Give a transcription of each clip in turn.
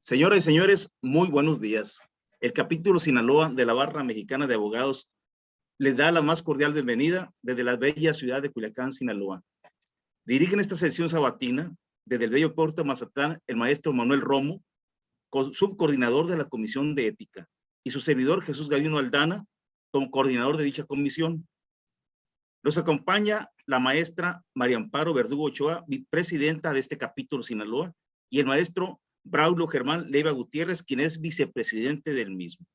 Señoras y señores, muy buenos días. El capítulo Sinaloa de la Barra Mexicana de Abogados les da la más cordial bienvenida desde la bella ciudad de Culiacán, Sinaloa. Dirigen esta sesión sabatina desde el bello puerto de Mazatlán el maestro Manuel Romo, subcoordinador de la Comisión de Ética, y su servidor Jesús Gavino Aldana, como coordinador de dicha comisión. Nos acompaña la maestra María Amparo Verdugo Ochoa, presidenta de este capítulo Sinaloa, y el maestro Braulio Germán Leiva Gutiérrez, quien es vicepresidente del mismo.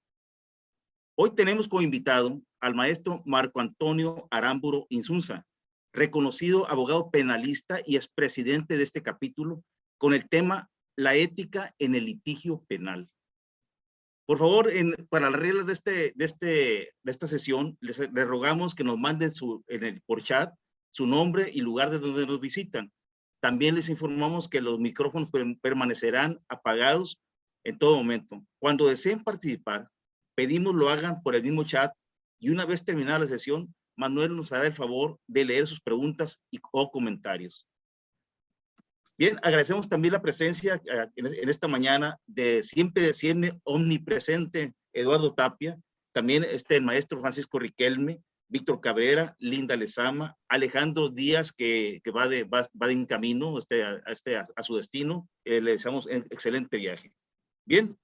Hoy tenemos como invitado al maestro Marco Antonio Aramburu Insunza, reconocido abogado penalista y expresidente de este capítulo, con el tema la ética en el litigio penal. Por favor, para las reglas de esta sesión, les rogamos que nos manden por chat su nombre y lugar de donde nos visitan. También les informamos que los micrófonos permanecerán apagados en todo momento. Cuando deseen participar, pedimos lo hagan por el mismo chat y una vez terminada la sesión, Manuel nos hará el favor de leer sus preguntas o comentarios. Bien, agradecemos también la presencia en esta mañana de siempre omnipresente Eduardo Tapia, también el maestro Francisco Riquelme, Víctor Cabrera, Linda Lezama, Alejandro Díaz, que va en camino a su destino. Le deseamos un excelente viaje. Bien,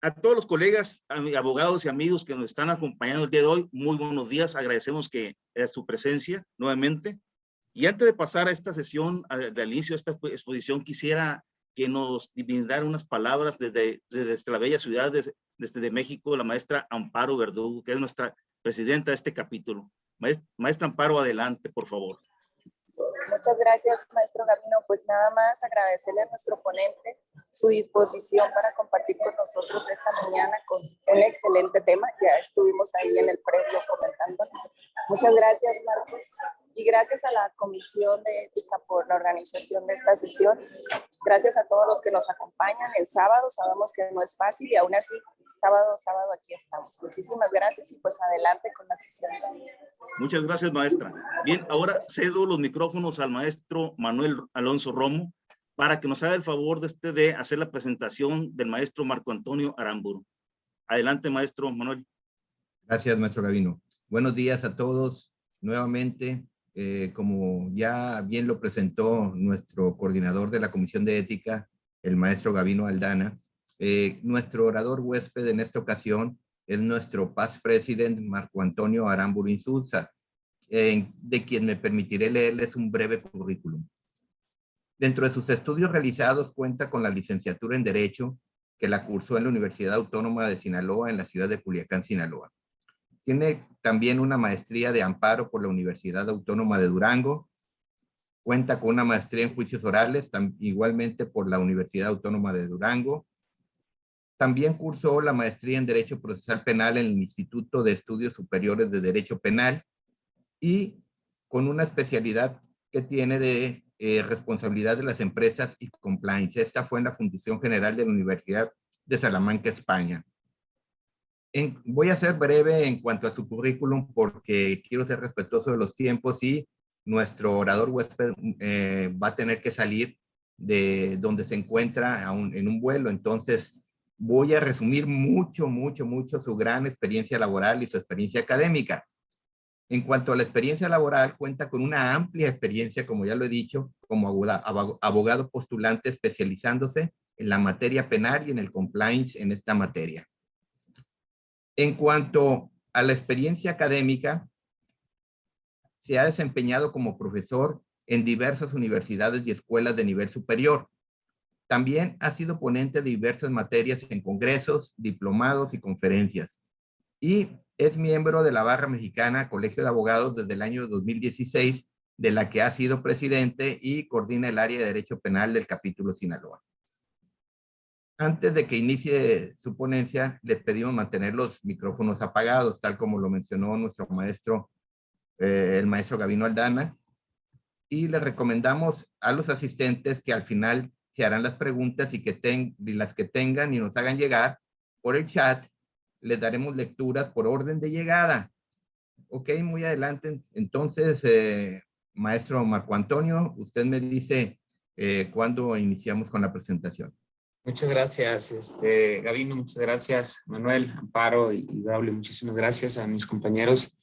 a todos los colegas, abogados y amigos que nos están acompañando el día de hoy, muy buenos días. Agradecemos su presencia nuevamente. Y antes de pasar a esta sesión, al inicio de esta exposición, quisiera que nos brindara unas palabras desde la bella ciudad de México, la maestra Amparo Verdugo, que es nuestra presidenta de este capítulo. Maestra Amparo, adelante, por favor. Muchas gracias, maestro Gavino. Pues nada más agradecerle a nuestro ponente su disposición para compartir con nosotros esta mañana con un excelente tema. Ya estuvimos ahí en el previo comentando. Muchas gracias, Marcos. Y gracias a la Comisión de Ética por la organización de esta sesión. Gracias a todos los que nos acompañan el sábado. Sabemos que no es fácil y aún así, sábado aquí estamos. Muchísimas gracias y pues adelante con la sesión. Muchas gracias, maestra. Bien, ahora cedo los micrófonos al maestro Manuel Alonso Romo para que nos haga el favor de hacer la presentación del maestro Marco Antonio Aramburu. Adelante, maestro Manuel. Gracias, maestro Gavino. Buenos días a todos nuevamente. Como ya bien lo presentó nuestro coordinador de la Comisión de Ética, el maestro Gavino Aldana, nuestro orador huésped en esta ocasión es nuestro past president Marco Antonio Aramburu Insunza, de quien me permitiré leerles un breve currículum. Dentro de sus estudios realizados cuenta con la licenciatura en Derecho, que la cursó en la Universidad Autónoma de Sinaloa en la ciudad de Culiacán, Sinaloa. Tiene también una maestría de amparo por la Universidad Autónoma de Durango. Cuenta con una maestría en juicios orales, igualmente por la Universidad Autónoma de Durango. También cursó la maestría en Derecho Procesal Penal en el Instituto de Estudios Superiores de Derecho Penal y con una especialidad que tiene de responsabilidad de las empresas y compliance. Esta fue en la Fundación General de la Universidad de Salamanca, España. Voy a ser breve en cuanto a su currículum porque quiero ser respetuoso de los tiempos y nuestro orador huésped va a tener que salir de donde se encuentra en un vuelo. Entonces voy a resumir mucho su gran experiencia laboral y su experiencia académica. En cuanto a la experiencia laboral, cuenta con una amplia experiencia, como ya lo he dicho, como abogado postulante especializándose en la materia penal y en el compliance en esta materia. En cuanto a la experiencia académica, se ha desempeñado como profesor en diversas universidades y escuelas de nivel superior. También ha sido ponente de diversas materias en congresos, diplomados y conferencias. Y es miembro de la Barra Mexicana Colegio de Abogados desde el año 2016, de la que ha sido presidente y coordina el área de Derecho Penal del capítulo Sinaloa. Antes de que inicie su ponencia, les pedimos mantener los micrófonos apagados, tal como lo mencionó nuestro maestro, el maestro Gavino Aldana. Y les recomendamos a los asistentes que al final se harán las preguntas y las que tengan y nos hagan llegar por el chat, les daremos lecturas por orden de llegada. Ok, muy adelante. Entonces, maestro Marco Antonio, usted me dice cuándo iniciamos con la presentación. Muchas gracias, Gabino, muchas gracias, Manuel, Amparo y Braulio. Muchísimas gracias a mis compañeros,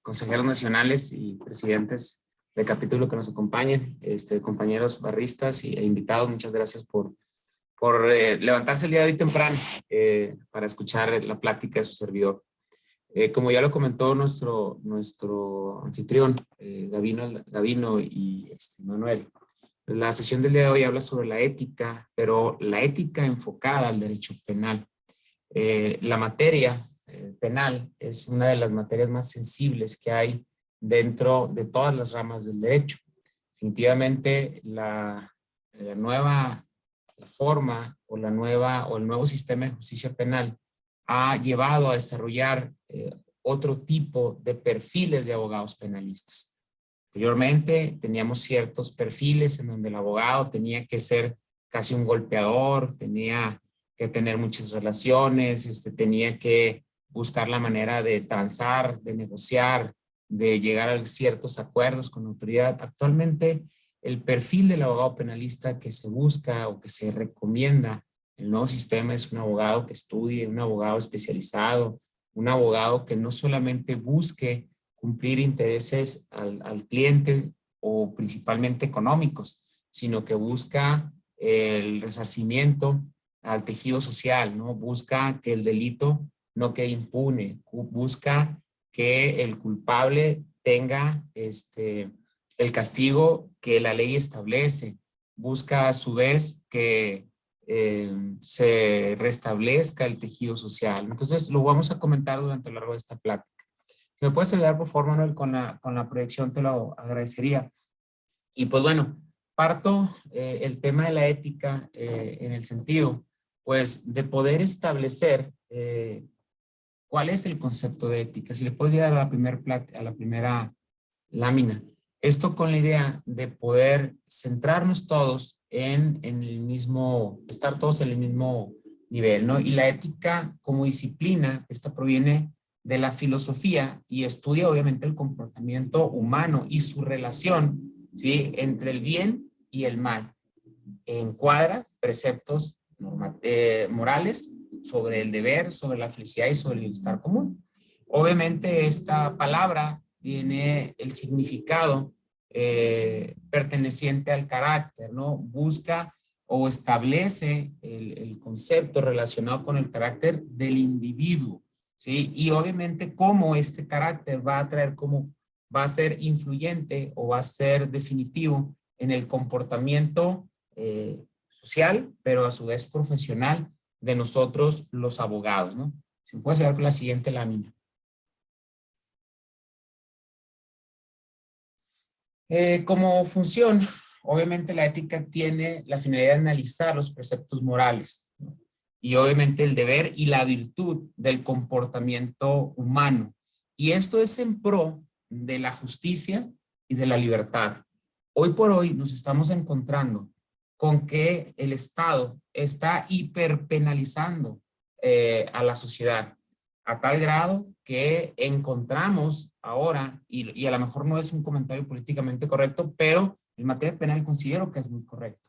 consejeros nacionales y presidentes de capítulo que nos acompañen, compañeros barristas e invitados. Muchas gracias por levantarse el día de hoy temprano para escuchar la plática de su servidor. Como ya lo comentó nuestro anfitrión, Gabino y Manuel, la sesión del día de hoy habla sobre la ética, pero la ética enfocada al derecho penal. La materia penal es una de las materias más sensibles que hay dentro de todas las ramas del derecho. Definitivamente la nueva forma o el nuevo sistema de justicia penal ha llevado a desarrollar otro tipo de perfiles de abogados penalistas. Anteriormente teníamos ciertos perfiles en donde el abogado tenía que ser casi un golpeador, tenía que tener muchas relaciones, tenía que buscar la manera de transar, de negociar, de llegar a ciertos acuerdos con la autoridad. Actualmente el perfil del abogado penalista que se busca o que se recomienda en el nuevo sistema es un abogado que estudie, un abogado especializado, un abogado que no solamente busque cumplir intereses al cliente o principalmente económicos, sino que busca el resarcimiento al tejido social, ¿no? Busca que el delito no quede impune, busca que el culpable tenga el castigo que la ley establece, busca a su vez que se restablezca el tejido social. Entonces lo vamos a comentar durante el largo de esta plática. Si me puedes ayudar, por favor, Manuel, con la proyección, te lo agradecería. Y pues bueno, parto el tema de la ética en el sentido, pues, de poder establecer cuál es el concepto de ética. Si le puedes llegar a la primera lámina. Esto con la idea de poder centrarnos todos estar todos en el mismo nivel, ¿no? Y la ética como disciplina, esta proviene de la filosofía y estudia obviamente el comportamiento humano y su relación, ¿sí?, entre el bien y el mal. Encuadra preceptos morales sobre el deber, sobre la felicidad y sobre el bienestar común. Obviamente esta palabra tiene el significado perteneciente al carácter, ¿no? Busca o establece el concepto relacionado con el carácter del individuo, ¿sí? Y obviamente cómo este carácter va a ser influyente o va a ser definitivo en el comportamiento social, pero a su vez profesional de nosotros los abogados, ¿no? Si me puedes llegar con la siguiente lámina. Como función, obviamente la ética tiene la finalidad de analizar los preceptos morales, ¿no? Y obviamente el deber y la virtud del comportamiento humano. Y esto es en pro de la justicia y de la libertad. Hoy por hoy nos estamos encontrando con que el Estado está hiperpenalizando a la sociedad, a tal grado que encontramos ahora, y a lo mejor no es un comentario políticamente correcto, pero en materia penal considero que es muy correcto,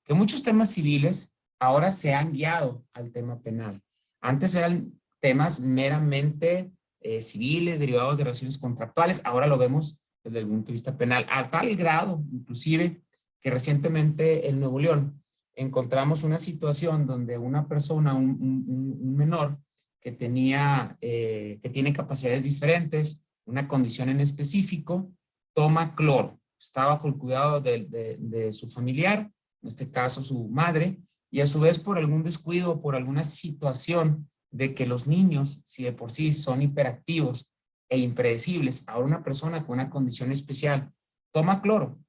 que muchos temas civiles ahora se han guiado al tema penal. Antes eran temas meramente civiles, derivados de relaciones contractuales, ahora lo vemos desde el punto de vista penal, a tal grado, inclusive, que recientemente en Nuevo León encontramos una situación donde una persona, un menor, que tiene capacidades diferentes, una condición en específico, toma cloro. Está bajo el cuidado de su familiar, en este caso su madre, y a su vez por algún descuido o por alguna situación de que los niños, si de por sí son hiperactivos e impredecibles, ahora una persona con una condición especial toma cloro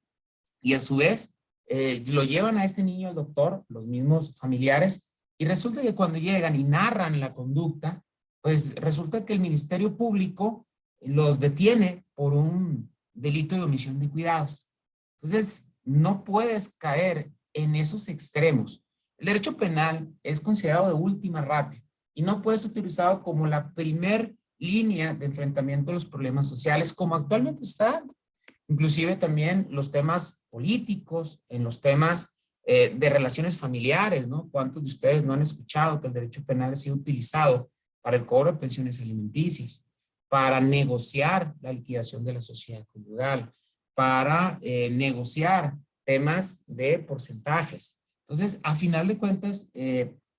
y a su vez lo llevan a este niño al doctor, los mismos familiares, y resulta que cuando llegan y narran la conducta, pues resulta que el Ministerio Público los detiene por un delito de omisión de cuidados. Entonces, no puedes caer en esos extremos. El derecho penal es considerado de última ratio y no puede ser utilizado como la primer línea de enfrentamiento a los problemas sociales, como actualmente está. Inclusive también los temas políticos, en los temas de relaciones familiares, ¿no? ¿Cuántos de ustedes no han escuchado que el derecho penal ha sido utilizado para el cobro de pensiones alimenticias, para negociar la liquidación de la sociedad conyugal, para negociar temas de porcentajes? Entonces, a final de cuentas,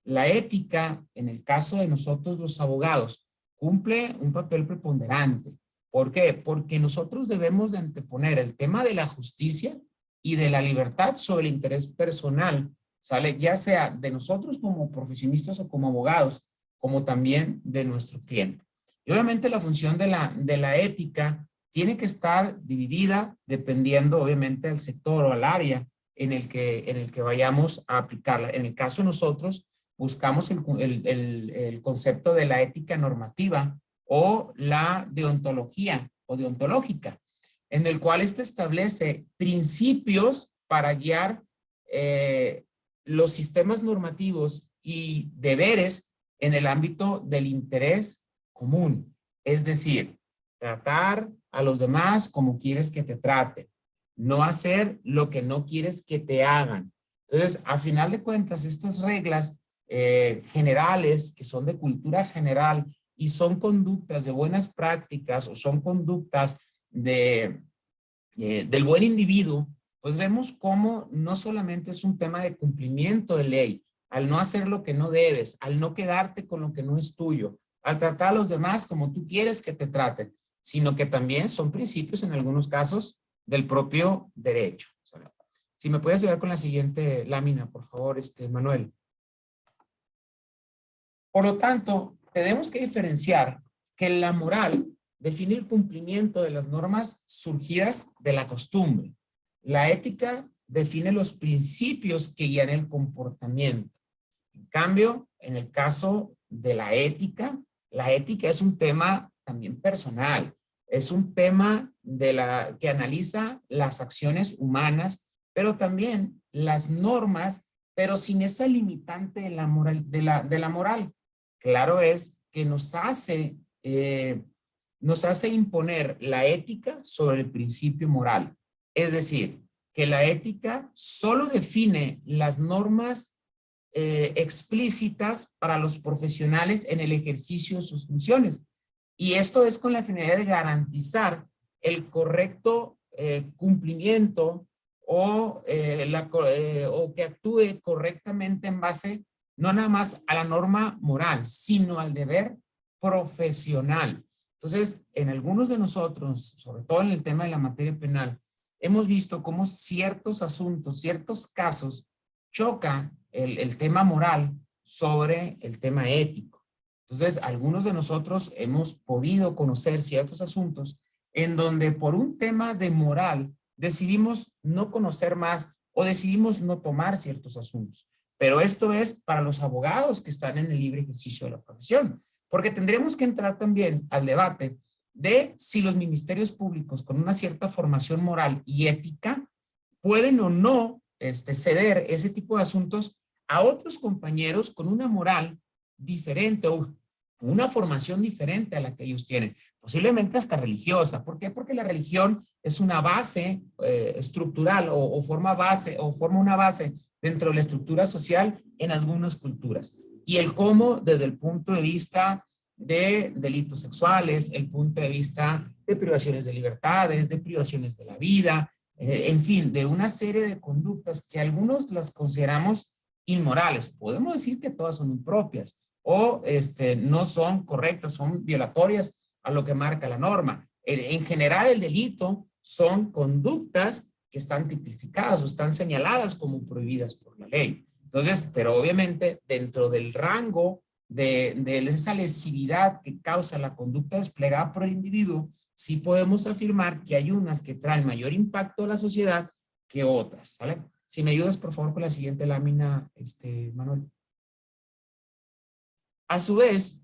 la ética, en el caso de nosotros los abogados, cumple un papel preponderante. ¿Por qué? Porque nosotros debemos de anteponer el tema de la justicia y de la libertad sobre el interés personal, ¿sale? Ya sea de nosotros como profesionistas o como abogados, como también de nuestro cliente. Y obviamente la función de la ética tiene que estar dividida dependiendo obviamente del sector o al área en el que vayamos a aplicarla. En el caso de nosotros, buscamos el concepto de la ética normativa o la deontología o deontológica, en el cual establece principios para guiar los sistemas normativos y deberes en el ámbito del interés común. Es decir, tratar a los demás como quieres que te traten, no hacer lo que no quieres que te hagan. Entonces, a final de cuentas, estas reglas generales que son de cultura general y son conductas de buenas prácticas o son conductas del buen individuo, pues vemos cómo no solamente es un tema de cumplimiento de ley, al no hacer lo que no debes, al no quedarte con lo que no es tuyo, al tratar a los demás como tú quieres que te traten, sino que también son principios en algunos casos del propio derecho. Si me puedes ayudar con la siguiente lámina, por favor, Manuel. Por lo tanto, tenemos que diferenciar que la moral define el cumplimiento de las normas surgidas de la costumbre. La ética define los principios que guían el comportamiento. En cambio, en el caso de la ética es un tema también personal. Es un tema que analiza las acciones humanas, pero también las normas, pero sin esa limitante de la moral. Claro es que nos hace imponer la ética sobre el principio moral. Es decir, que la ética solo define las normas explícitas para los profesionales en el ejercicio de sus funciones. Y esto es con la finalidad de garantizar el correcto cumplimiento o que actúe correctamente en base no nada más a la norma moral, sino al deber profesional. Entonces, en algunos de nosotros, sobre todo en el tema de la materia penal, hemos visto cómo ciertos asuntos, ciertos casos, choca el tema moral sobre el tema ético. Entonces, algunos de nosotros hemos podido conocer ciertos asuntos en donde por un tema de moral decidimos no conocer más o decidimos no tomar ciertos asuntos. Pero esto es para los abogados que están en el libre ejercicio de la profesión, porque tendremos que entrar también al debate de si los ministerios públicos con una cierta formación moral y ética pueden o no ceder ese tipo de asuntos a otros compañeros con una moral diferente o una formación diferente a la que ellos tienen, posiblemente hasta religiosa. ¿Por qué? Porque la religión es una base estructural o forma una base dentro de la estructura social en algunas culturas. Y el cómo, desde el punto de vista de delitos sexuales, el punto de vista de privaciones de libertades, de privaciones de la vida, en fin, de una serie de conductas que algunos las consideramos inmorales. Podemos decir que todas son impropias o no son correctas, son violatorias a lo que marca la norma. En general, el delito son conductas que están tipificadas o están señaladas como prohibidas por la ley. Entonces, pero obviamente dentro del rango de esa lesividad que causa la conducta desplegada por el individuo, sí podemos afirmar que hay unas que traen mayor impacto a la sociedad que otras, ¿vale? Si me ayudas, por favor, con la siguiente lámina, Manuel. A su vez,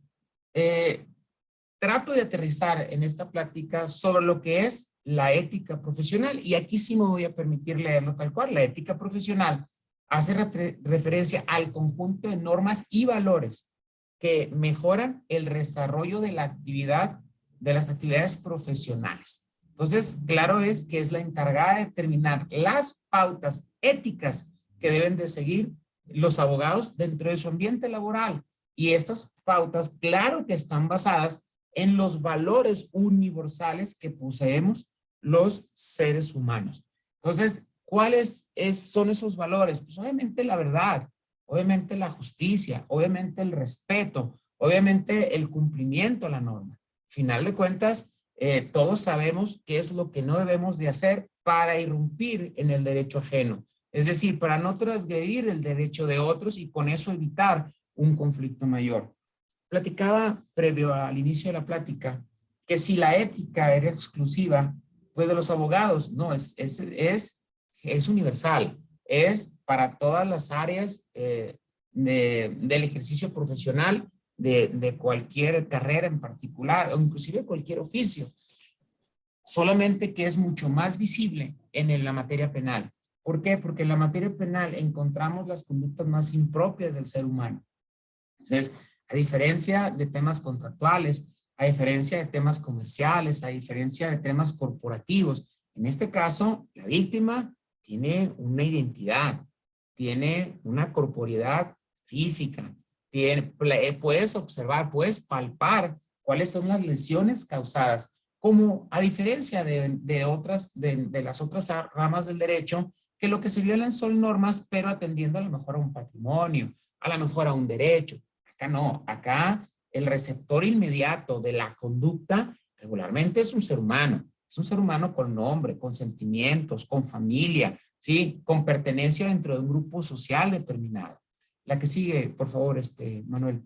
trato de aterrizar en esta plática sobre lo que es la ética profesional, y aquí sí me voy a permitir leerlo tal cual. La ética profesional hace referencia al conjunto de normas y valores que mejoran el desarrollo de las actividades profesionales. Entonces, claro es que es la encargada de determinar las pautas éticas que deben de seguir los abogados dentro de su ambiente laboral. Y estas pautas, claro que están basadas en los valores universales que poseemos los seres humanos. Entonces, ¿cuáles son esos valores? Pues obviamente la verdad, obviamente la justicia, obviamente el respeto, obviamente el cumplimiento a la norma. Final de cuentas, todos sabemos qué es lo que no debemos de hacer para irrumpir en el derecho ajeno. Es decir, para no transgredir el derecho de otros y con eso evitar un conflicto mayor. Platicaba previo al inicio de la plática que si la ética era exclusiva, pues de los abogados, no, es universal, es para todas las áreas del ejercicio profesional de cualquier carrera en particular, o inclusive cualquier oficio. Solamente que es mucho más visible en la materia penal. ¿Por qué? Porque en la materia penal encontramos las conductas más impropias del ser humano. Entonces, a diferencia de temas contractuales, a diferencia de temas comerciales, a diferencia de temas corporativos, en este caso, la víctima tiene una identidad, tiene una corporeidad física, puedes observar, puedes palpar cuáles son las lesiones causadas, como a diferencia de las otras ramas del derecho, que lo que se violan son normas, pero atendiendo a lo mejor a un patrimonio, a lo mejor a un derecho. Acá no, acá el receptor inmediato de la conducta regularmente es un ser humano con nombre, con sentimientos, con familia, ¿sí? Con pertenencia dentro de un grupo social determinado. La que sigue, por favor, Manuel.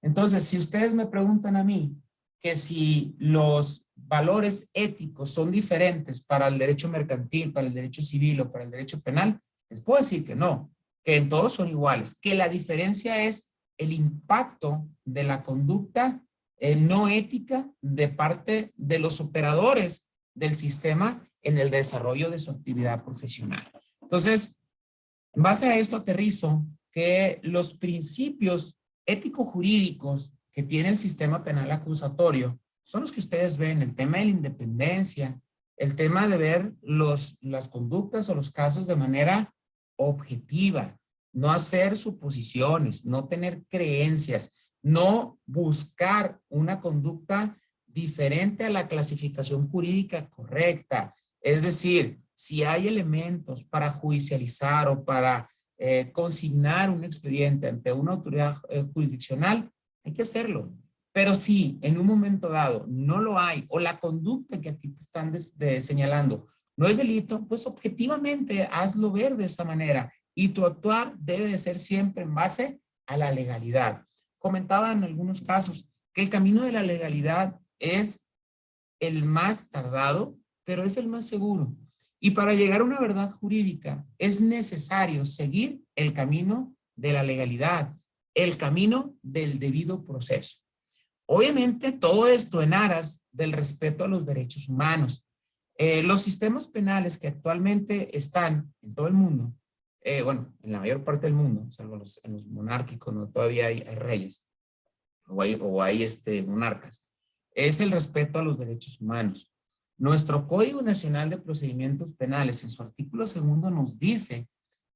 Entonces, si ustedes me preguntan a mí que si los valores éticos son diferentes para el derecho mercantil, para el derecho civil o para el derecho penal, les puedo decir que no, que en todos son iguales, que la diferencia es el impacto de la conducta no ética de parte de los operadores del sistema en el desarrollo de su actividad profesional. Entonces, en base a esto aterrizo que los principios ético-jurídicos que tiene el sistema penal acusatorio son los que ustedes ven, el tema de la independencia, el tema de ver las conductas o los casos de manera objetiva, no hacer suposiciones, no tener creencias, no buscar una conducta diferente a la clasificación jurídica correcta. Es decir, si hay elementos para judicializar o para consignar un expediente ante una autoridad jurisdiccional, hay que hacerlo. Pero si en un momento dado no lo hay o la conducta que aquí te están señalando no es delito, pues objetivamente hazlo ver de esa manera y tu actuar debe de ser siempre en base a la legalidad. Comentaba en algunos casos que el camino de la legalidad es el más tardado, pero es el más seguro. Y para llegar a una verdad jurídica es necesario seguir el camino de la legalidad, el camino del debido proceso. Obviamente todo esto en aras del respeto a los derechos humanos. Los sistemas penales que actualmente están en todo el mundo, bueno, en la mayor parte del mundo, salvo en los monárquicos, no, todavía hay reyes o hay monarcas, es el respeto a los derechos humanos. Nuestro Código Nacional de Procedimientos Penales, en su artículo 2, nos dice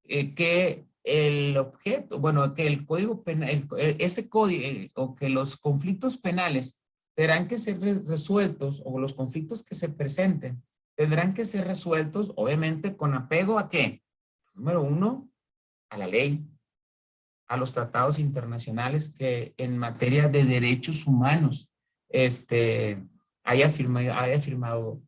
que el objeto, bueno, que el código penal, ese código, o que los conflictos penales tendrán que ser resueltos, o los conflictos que se presenten, tendrán que ser resueltos, obviamente, con apego ¿a qué? Número uno, a la ley, a los tratados internacionales que en materia de derechos humanos haya firmado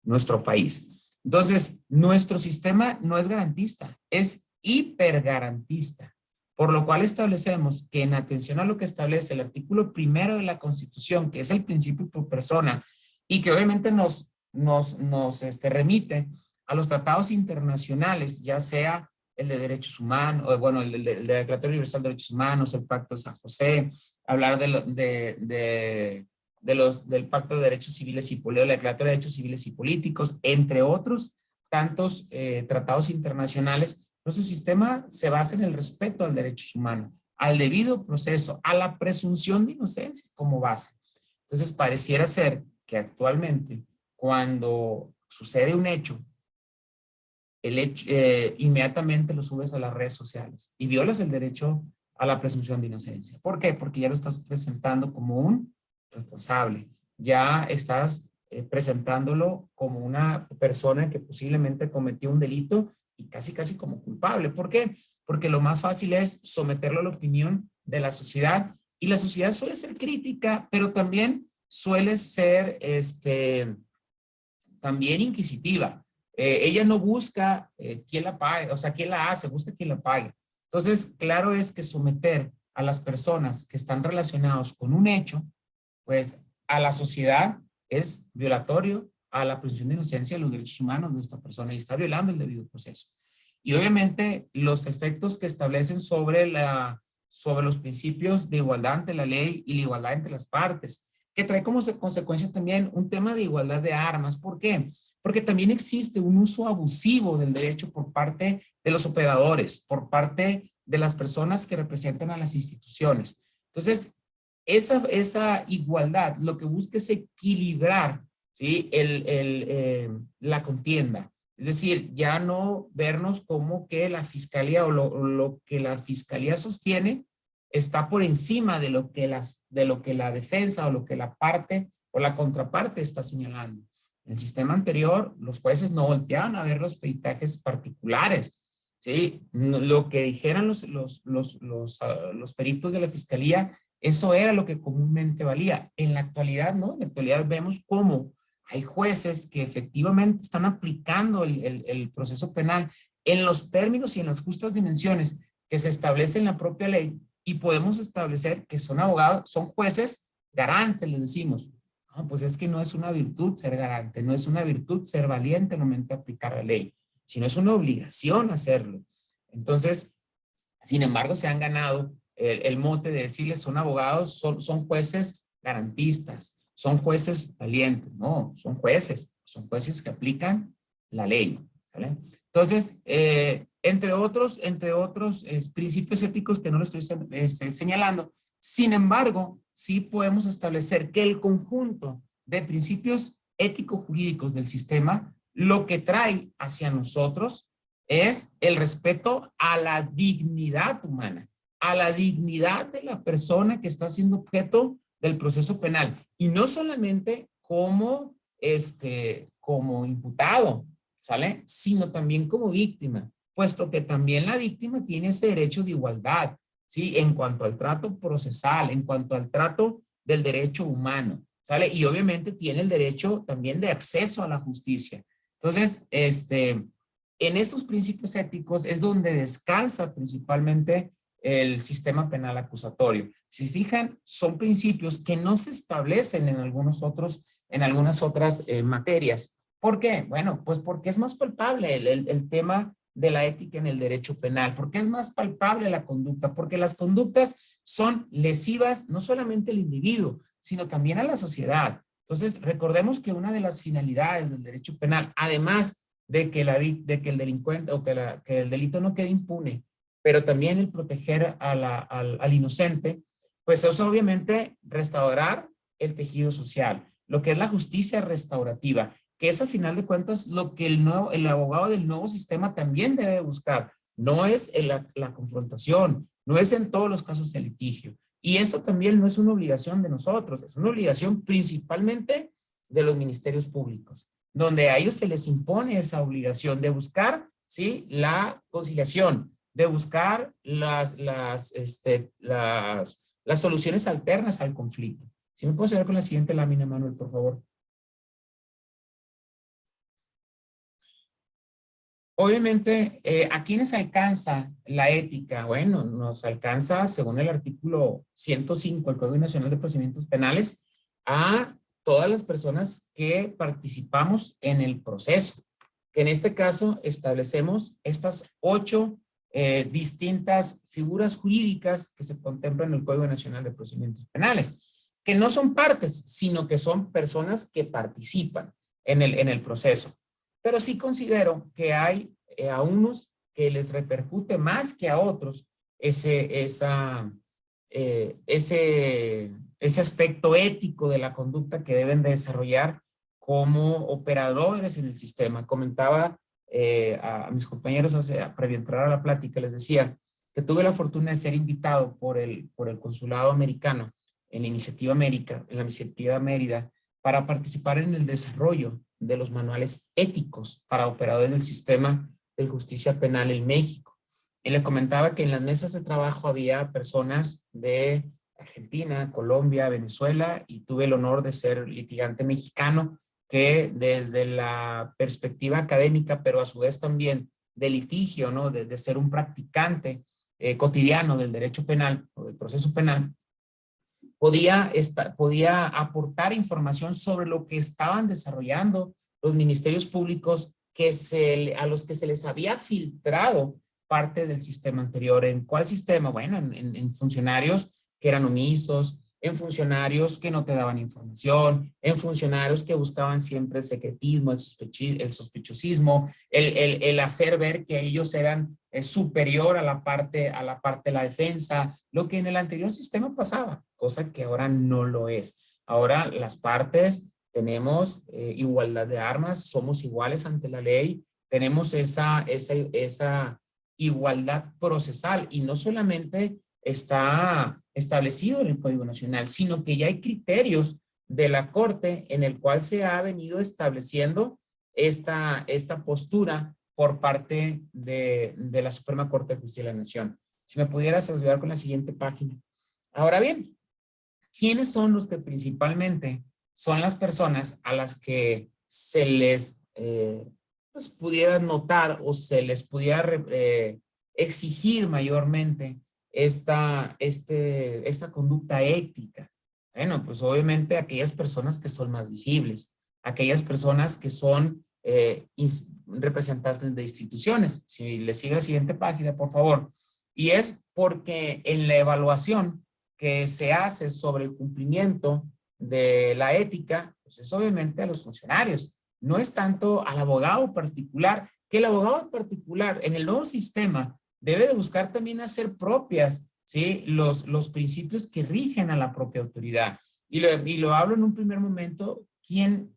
nuestro país. Entonces, nuestro sistema no es garantista, es hipergarantista, por lo cual establecemos que en atención a lo que establece el artículo 1 de la Constitución, que es el principio pro persona, y que obviamente nos remite a los tratados internacionales, ya sea el de derechos humanos, o bueno, el Declaratorio Universal de Derechos Humanos, el Pacto de San José, hablar del Pacto de Derechos Civiles y Políticos, la Declaratoria de Derechos Civiles y Políticos, entre otros tantos tratados internacionales. Nuestro sistema se basa en el respeto al derechos humanos, al debido proceso, a la presunción de inocencia como base. Entonces, pareciera ser que actualmente, cuando sucede un hecho inmediatamente lo subes a las redes sociales y violas el derecho a la presunción de inocencia. ¿Por qué? Porque ya lo estás presentando como un responsable. Ya estás presentándolo como una persona que posiblemente cometió un delito y casi como culpable. ¿Por qué? Porque lo más fácil es someterlo a la opinión de la sociedad, y la sociedad suele ser crítica, pero también suele ser también inquisitiva. Ella no busca quién la pague, o sea, quién la hace, busca quién la pague. Entonces, claro es que someter a las personas que están relacionados con un hecho, pues a la sociedad es violatorio a la presunción de inocencia de los derechos humanos de esta persona y está violando el debido proceso. Y obviamente los efectos que establecen sobre los principios de igualdad ante la ley y la igualdad entre las partes, que trae como consecuencia también un tema de igualdad de armas. ¿Por qué? Porque también existe un uso abusivo del derecho por parte de los operadores, por parte de las personas que representan a las instituciones. Entonces, esa igualdad lo que busca es equilibrar, ¿sí? La contienda. Es decir, ya no vernos como que la fiscalía o lo que la fiscalía sostiene está por encima de lo que la defensa o lo que la parte o la contraparte está señalando. En el sistema anterior, los jueces no volteaban a ver los peritajes particulares, ¿sí? Lo que dijeran los peritos de la fiscalía, eso era lo que comúnmente valía. En la actualidad, ¿no? En la actualidad vemos cómo hay jueces que efectivamente están aplicando el proceso penal en los términos y en las justas dimensiones que se establece en la propia ley, y podemos establecer que son abogados, son jueces garantes, les decimos. No, pues es que no es una virtud ser garante, no es una virtud ser valiente al momento de aplicar la ley, sino es una obligación hacerlo. Entonces, sin embargo, se han ganado el mote de decirles son abogados, son jueces garantistas, son jueces valientes. No, son jueces que aplican la ley, ¿sale? Entonces, entre otros principios éticos que no lo estoy señalando, sin embargo, sí podemos establecer que el conjunto de principios ético-jurídicos del sistema lo que trae hacia nosotros es el respeto a la dignidad humana, a la dignidad de la persona que está siendo objeto del proceso penal, y no solamente como imputado, ¿sale? Sino también como víctima, puesto que también la víctima tiene ese derecho de igualdad, ¿sí? En cuanto al trato procesal, en cuanto al trato del derecho humano, ¿sale? Y obviamente tiene el derecho también de acceso a la justicia. Entonces, en estos principios éticos es donde descansa principalmente el sistema penal acusatorio. Si fijan, son principios que no se establecen en algunas otras materias. ¿Por qué? Bueno, pues porque es más palpable el tema de la ética en el derecho penal. ¿Por qué es más palpable la conducta? Porque las conductas son lesivas no solamente al individuo, sino también a la sociedad. Entonces, recordemos que una de las finalidades del derecho penal, además de que el delincuente o que el delito no quede impune, pero también el proteger al inocente, pues es obviamente restaurar el tejido social, lo que es la justicia restaurativa, que es a final de cuentas lo que el abogado del nuevo sistema también debe buscar. No es la confrontación, no es en todos los casos el litigio. Y esto también no es una obligación de nosotros, es una obligación principalmente de los ministerios públicos, donde a ellos se les impone esa obligación de buscar, ¿sí?, la conciliación, de buscar las soluciones alternas al conflicto. ¿Sí me puedes ayudar con la siguiente lámina, Manuel, por favor? Obviamente, ¿a quiénes alcanza la ética? Bueno, nos alcanza, según el artículo 105 del Código Nacional de Procedimientos Penales, a todas las personas que participamos en el proceso, que en este caso establecemos estas 8 distintas figuras jurídicas que se contemplan en el Código Nacional de Procedimientos Penales, que no son partes, sino que son personas que participan en el proceso. Pero sí considero que hay a unos que les repercute más que a otros ese aspecto ético de la conducta que deben de desarrollar como operadores en el sistema. Comentaba a mis compañeros previo entrar a la plática, les decía que tuve la fortuna de ser invitado por el Consulado Americano en la Iniciativa América, en la Iniciativa Mérida, para participar en el desarrollo de los manuales éticos para operadores del sistema de justicia penal en México. Y le comentaba que en las mesas de trabajo había personas de Argentina, Colombia, Venezuela, y tuve el honor de ser litigante mexicano que desde la perspectiva académica, pero a su vez también de litigio, ¿no? de ser un practicante cotidiano del derecho penal o del proceso penal, podía aportar información sobre lo que estaban desarrollando los ministerios públicos a los que se les había filtrado parte del sistema anterior. ¿En cuál sistema? Bueno, en funcionarios que eran omisos, en funcionarios que no te daban información, en funcionarios que buscaban siempre el secretismo, el sospechosismo, el hacer ver que ellos eran superior a la parte de la defensa, lo que en el anterior sistema pasaba, cosa que ahora no lo es. Ahora las partes tenemos igualdad de armas, somos iguales ante la ley, tenemos esa igualdad procesal y no solamente está establecido en el Código Nacional, sino que ya hay criterios de la Corte en el cual se ha venido estableciendo esta postura por parte de la Suprema Corte de Justicia de la Nación. Si me pudieras ayudar con la siguiente página. Ahora bien, ¿quiénes son los que principalmente son las personas a las que se les pues pudiera notar o se les pudiera exigir mayormente esta conducta ética? Bueno, pues obviamente aquellas personas que son más visibles, aquellas personas que son representantes de instituciones. Si le sigue la siguiente página, por favor. Y es porque en la evaluación que se hace sobre el cumplimiento de la ética, pues es obviamente a los funcionarios. No es tanto al abogado particular, que el abogado particular en el nuevo sistema debe de buscar también hacer propias, ¿sí? los principios que rigen a la propia autoridad. Y lo hablo en un primer momento, ¿quién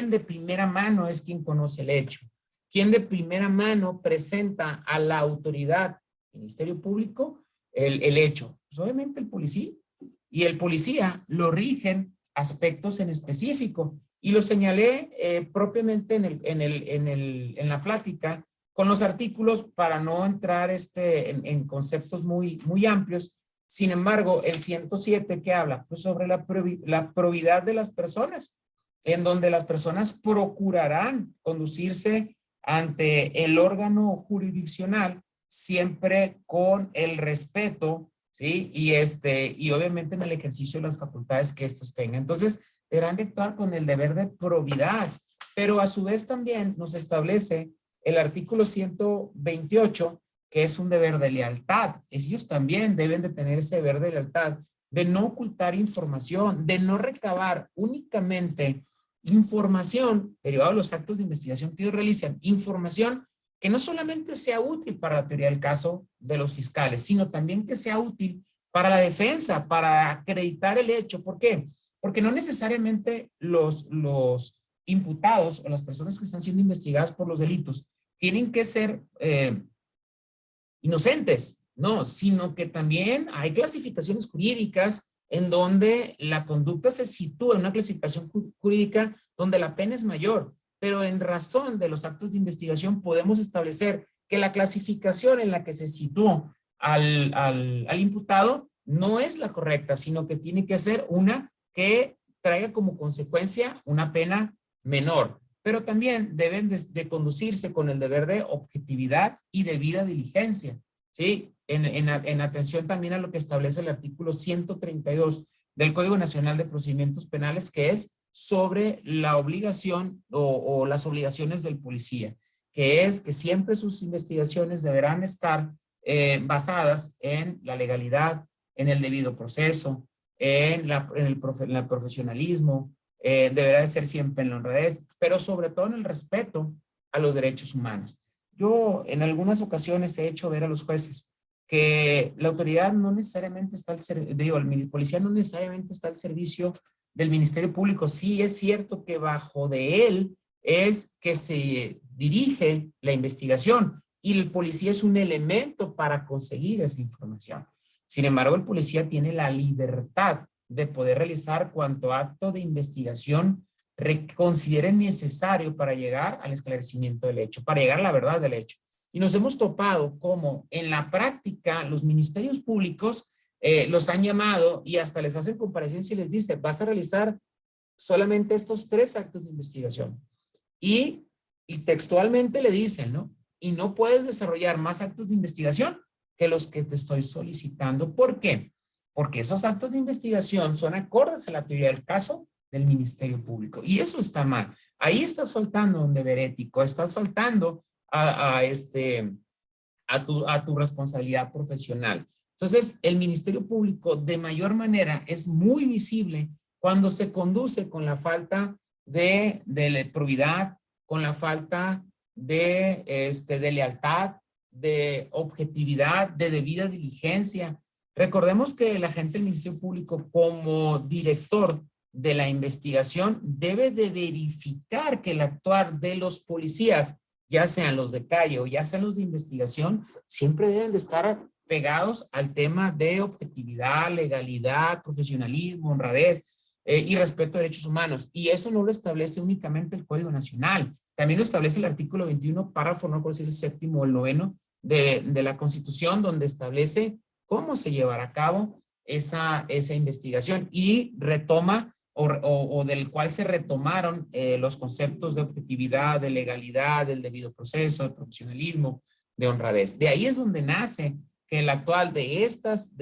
de primera mano es quien conoce el hecho? ¿Quién de primera mano presenta a la autoridad, Ministerio Público, el hecho? Pues obviamente el policía. Y el policía lo rigen aspectos en específico. Y lo señalé propiamente en la plática con los artículos para no entrar en conceptos muy amplios. Sin embargo, el 107 que habla pues sobre la probidad de las personas, en donde las personas procurarán conducirse ante el órgano jurisdiccional siempre con el respeto, ¿sí? Y obviamente en el ejercicio de las facultades que estos tengan. Entonces, deberán de actuar con el deber de probidad, pero a su vez también nos establece el artículo 128, que es un deber de lealtad. Ellos también deben de tener ese deber de lealtad, de no ocultar información, de no recabar únicamente información derivada de los actos de investigación que ellos realizan, información que no solamente sea útil para la teoría del caso de los fiscales, sino también que sea útil para la defensa, para acreditar el hecho. ¿Por qué? Porque no necesariamente los imputados o las personas que están siendo investigadas por los delitos tienen que ser inocentes, no, sino que también hay clasificaciones jurídicas en donde la conducta se sitúa en una clasificación jurídica donde la pena es mayor, pero en razón de los actos de investigación podemos establecer que la clasificación en la que se situó al imputado no es la correcta, sino que tiene que ser una que traiga como consecuencia una pena menor. Pero también deben de conducirse con el deber de objetividad y debida diligencia, ¿sí? En atención también a lo que establece el artículo 132 del Código Nacional de Procedimientos Penales, que es sobre la obligación o las obligaciones del policía, que es que siempre sus investigaciones deberán estar basadas en la legalidad, en el debido proceso, en el profesionalismo, deberá de ser siempre en la honradez, pero sobre todo en el respeto a los derechos humanos. Yo en algunas ocasiones he hecho ver a los jueces que la autoridad no necesariamente está el policía no necesariamente está al servicio del Ministerio Público. Sí es cierto que bajo de él es que se dirige la investigación y el policía es un elemento para conseguir esa información. Sin embargo, el policía tiene la libertad de poder realizar cuanto acto de investigación considere necesario para llegar al esclarecimiento del hecho, para llegar a la verdad del hecho. Y nos hemos topado como en la práctica los ministerios públicos los han llamado y hasta les hacen comparecencia y les dice, vas a realizar solamente estos 3 actos de investigación. Y textualmente le dicen, ¿no? Y no puedes desarrollar más actos de investigación que los que te estoy solicitando. ¿Por qué? Porque esos actos de investigación son acordes a la actividad del caso del Ministerio Público. Y eso está mal. Ahí estás faltando un deber ético, estás faltando a tu responsabilidad profesional. Entonces, el Ministerio Público de mayor manera es muy visible cuando se conduce con la falta de probidad, con la falta de lealtad, de objetividad, de debida diligencia. Recordemos que el agente del Ministerio Público como director de la investigación debe de verificar que el actuar de los policías, ya sean los de calle o ya sean los de investigación, siempre deben de estar pegados al tema de objetividad, legalidad, profesionalismo, honradez y respeto a derechos humanos. Y eso no lo establece únicamente el Código Nacional, también lo establece el artículo 21, párrafo, no recuerdo si es el 7º o el 9º de la Constitución, donde establece cómo se llevará a cabo esa investigación y retoma o del cual se retomaron los conceptos de objetividad, de legalidad, del debido proceso, de profesionalismo, de honradez. De ahí es donde nace que el actual de estas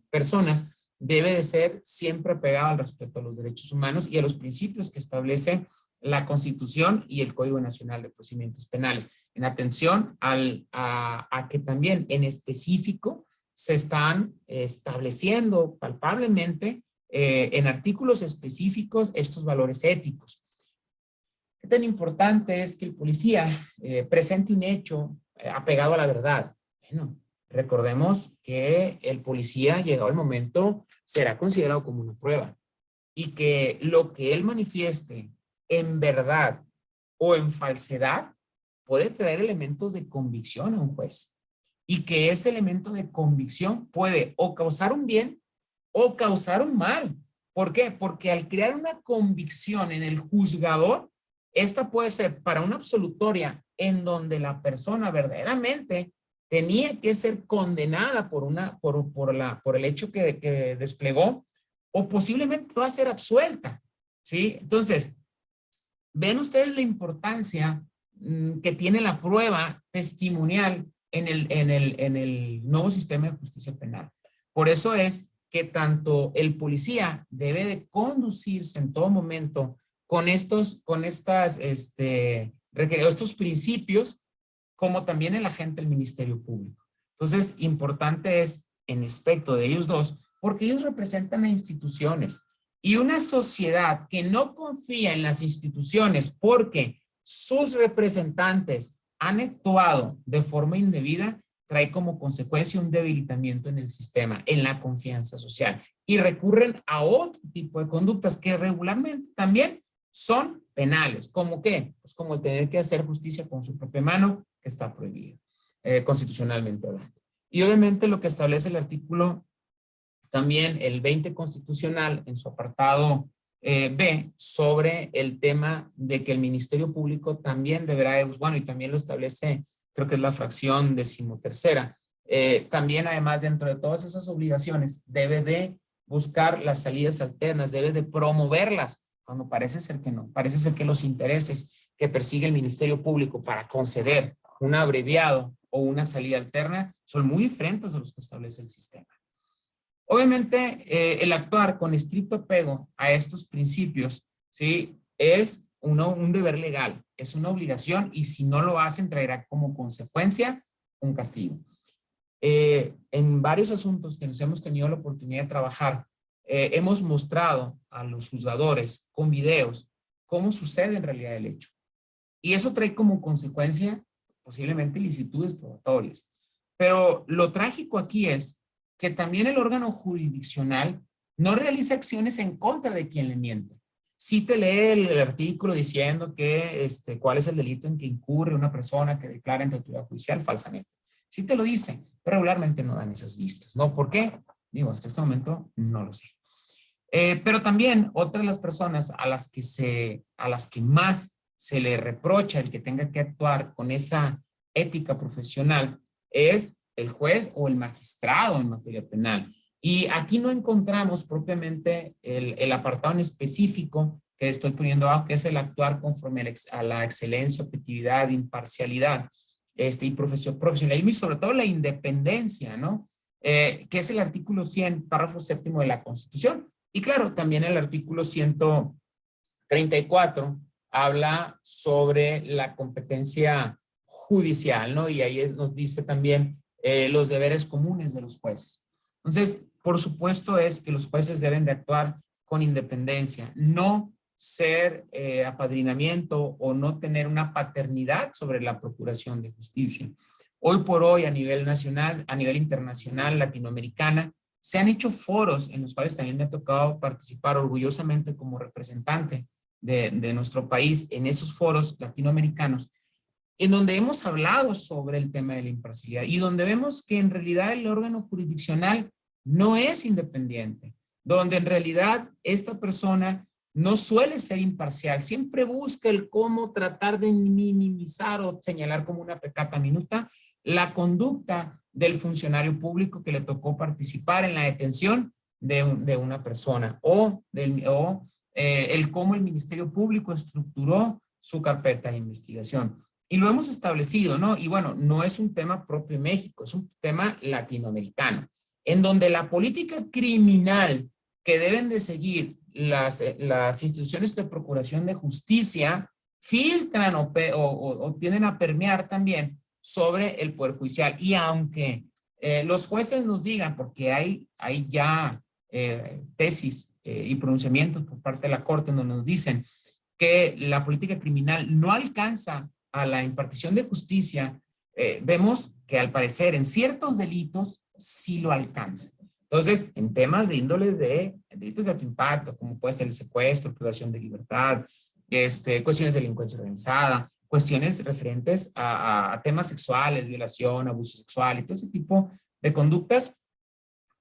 personas debe de ser siempre pegado al respeto a los derechos humanos y a los principios que establece la Constitución y el Código Nacional de Procedimientos Penales, en atención a que también en específico se están estableciendo palpablemente en artículos específicos estos valores éticos. ¿Qué tan importante es que el policía presente un hecho apegado a la verdad? Bueno, recordemos que el policía, llegado el momento, será considerado como una prueba y que lo que él manifieste en verdad o en falsedad puede traer elementos de convicción a un juez y que ese elemento de convicción puede o causar un bien o causar un mal. ¿Por qué? Porque al crear una convicción en el juzgador, esta puede ser para una absolutoria en donde la persona verdaderamente tenía que ser condenada por el hecho que desplegó, o posiblemente va a ser absuelta, ¿sí? Entonces, ven ustedes la importancia que tiene la prueba testimonial en el nuevo sistema de justicia penal. Por eso es que tanto el policía debe de conducirse en todo momento con estos principios, como también el agente del Ministerio Público. Entonces, importante es en aspecto de ellos dos, porque ellos representan a instituciones y una sociedad que no confía en las instituciones porque sus representantes han actuado de forma indebida, trae como consecuencia un debilitamiento en el sistema, en la confianza social, y recurren a otro tipo de conductas que regularmente también son penales. ¿Cómo qué? Pues como el tener que hacer justicia con su propia mano, que está prohibido, constitucionalmente hablando. Y obviamente lo que establece el artículo también el 20 constitucional en su apartado B sobre el tema de que el Ministerio Público también deberá, bueno, y también lo establece, creo que es la fracción 13ª, también además dentro de todas esas obligaciones debe de buscar las salidas alternas, debe de promoverlas, cuando parece ser que no, parece ser que los intereses que persigue el Ministerio Público para conceder un abreviado o una salida alterna son muy diferentes a los que establece el sistema. Obviamente, el actuar con estricto apego a estos principios, ¿sí? Es un deber legal, es una obligación y si no lo hacen traerá como consecuencia un castigo. En varios asuntos que nos hemos tenido la oportunidad de trabajar, hemos mostrado a los juzgadores con videos cómo sucede en realidad el hecho. Y eso trae como consecuencia posiblemente ilicitudes probatorias. Pero lo trágico aquí es que también el órgano jurisdiccional no realiza acciones en contra de quien le miente, sí te lee el artículo diciendo que cuál es el delito en que incurre una persona que declara ante autoridad judicial falsamente. Sí te lo dice, pero regularmente no dan esas vistas, ¿no? ¿Por qué? Digo, hasta este momento no lo sé. Pero también otra de las personas a las que más se le reprocha el que tenga que actuar con esa ética profesional es el juez o el magistrado en materia penal. Y aquí no encontramos propiamente el apartado en específico que estoy poniendo abajo, que es el actuar conforme a la excelencia, objetividad, imparcialidad y profesionalismo y sobre todo la independencia, ¿no? Que es el artículo 100, párrafo séptimo de la Constitución. Y claro, también el artículo 134 habla sobre la competencia judicial, ¿no? Y ahí nos dice también los deberes comunes de los jueces. Entonces, por supuesto es que los jueces deben de actuar con independencia, no ser apadrinamiento o no tener una paternidad sobre la procuración de justicia. Hoy por hoy a nivel nacional, a nivel internacional, latinoamericana, se han hecho foros en los cuales también me ha tocado participar orgullosamente como representante de nuestro país en esos foros latinoamericanos, en donde hemos hablado sobre el tema de la imparcialidad y donde vemos que en realidad el órgano jurisdiccional no es independiente, donde en realidad esta persona no suele ser imparcial, siempre busca el cómo tratar de minimizar o señalar como una pecata minuta la conducta del funcionario público que le tocó participar en la detención de una persona o el cómo el Ministerio Público estructuró su carpeta de investigación. Y lo hemos establecido, ¿no? Y bueno, no es un tema propio de México, es un tema latinoamericano, en donde la política criminal que deben de seguir las instituciones de procuración de justicia filtran o tienden a permear también sobre el Poder Judicial. Y aunque los jueces nos digan, porque hay ya tesis y pronunciamientos por parte de la Corte donde nos dicen que la política criminal no alcanza a la impartición de justicia, vemos que al parecer en ciertos delitos sí lo alcanza. Entonces, en temas de índole de delitos de alto impacto, como puede ser el secuestro, privación de libertad, cuestiones de delincuencia organizada, cuestiones referentes a temas sexuales, violación, abuso sexual y todo ese tipo de conductas,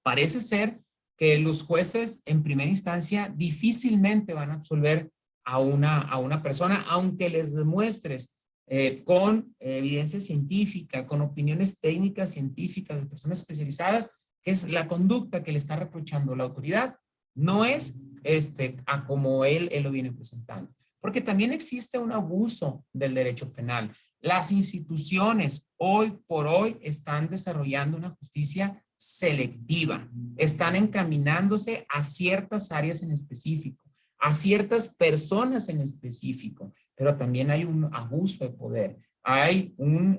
parece ser que los jueces en primera instancia difícilmente van a absolver a una persona, aunque les demuestres con evidencia científica, con opiniones técnicas científicas de personas especializadas, que es la conducta que le está reprochando la autoridad, no es a como él lo viene presentando. Porque también existe un abuso del derecho penal. Las instituciones hoy por hoy están desarrollando una justicia selectiva, están encaminándose a ciertas áreas en específico, a ciertas personas en específico, pero también hay un abuso de poder, hay un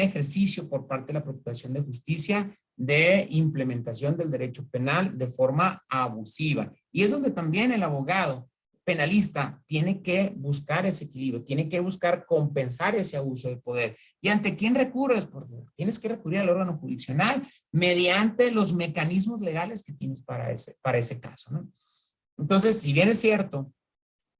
ejercicio por parte de la Procuración de Justicia de implementación del derecho penal de forma abusiva. Y es donde también el abogado penalista tiene que buscar ese equilibrio, tiene que buscar compensar ese abuso de poder. ¿Y ante quién recurres? Tienes que recurrir al órgano jurisdiccional mediante los mecanismos legales que tienes para ese caso, ¿no? Entonces, si bien es cierto,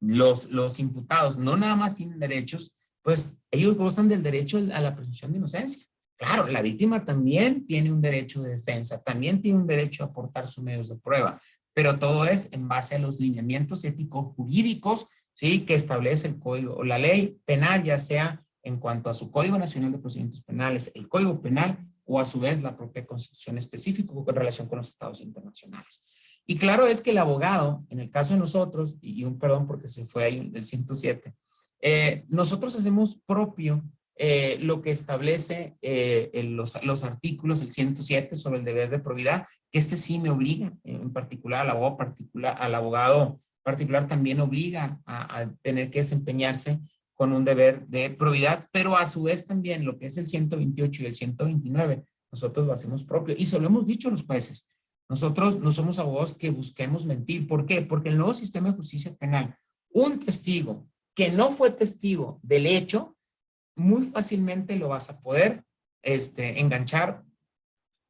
los imputados no nada más tienen derechos, pues ellos gozan del derecho a la presunción de inocencia. Claro, la víctima también tiene un derecho de defensa, también tiene un derecho a aportar sus medios de prueba, pero todo es en base a los lineamientos éticos jurídicos, ¿sí?, que establece el código o la ley penal, ya sea en cuanto a su Código Nacional de Procedimientos Penales, el Código Penal o a su vez la propia Constitución específica en relación con los tratados internacionales. Y claro es que el abogado, en el caso de nosotros, y un perdón porque se fue ahí el 107, nosotros hacemos propio lo que establece los artículos, el 107 sobre el deber de probidad, que sí me obliga, en particular al abogado particular también obliga a tener que desempeñarse con un deber de probidad, pero a su vez también lo que es el 128 y el 129, nosotros lo hacemos propio. Y se lo hemos dicho a los jueces, nosotros no somos abogados que busquemos mentir. ¿Por qué? Porque el nuevo sistema de justicia penal, un testigo que no fue testigo del hecho, muy fácilmente lo vas a poder enganchar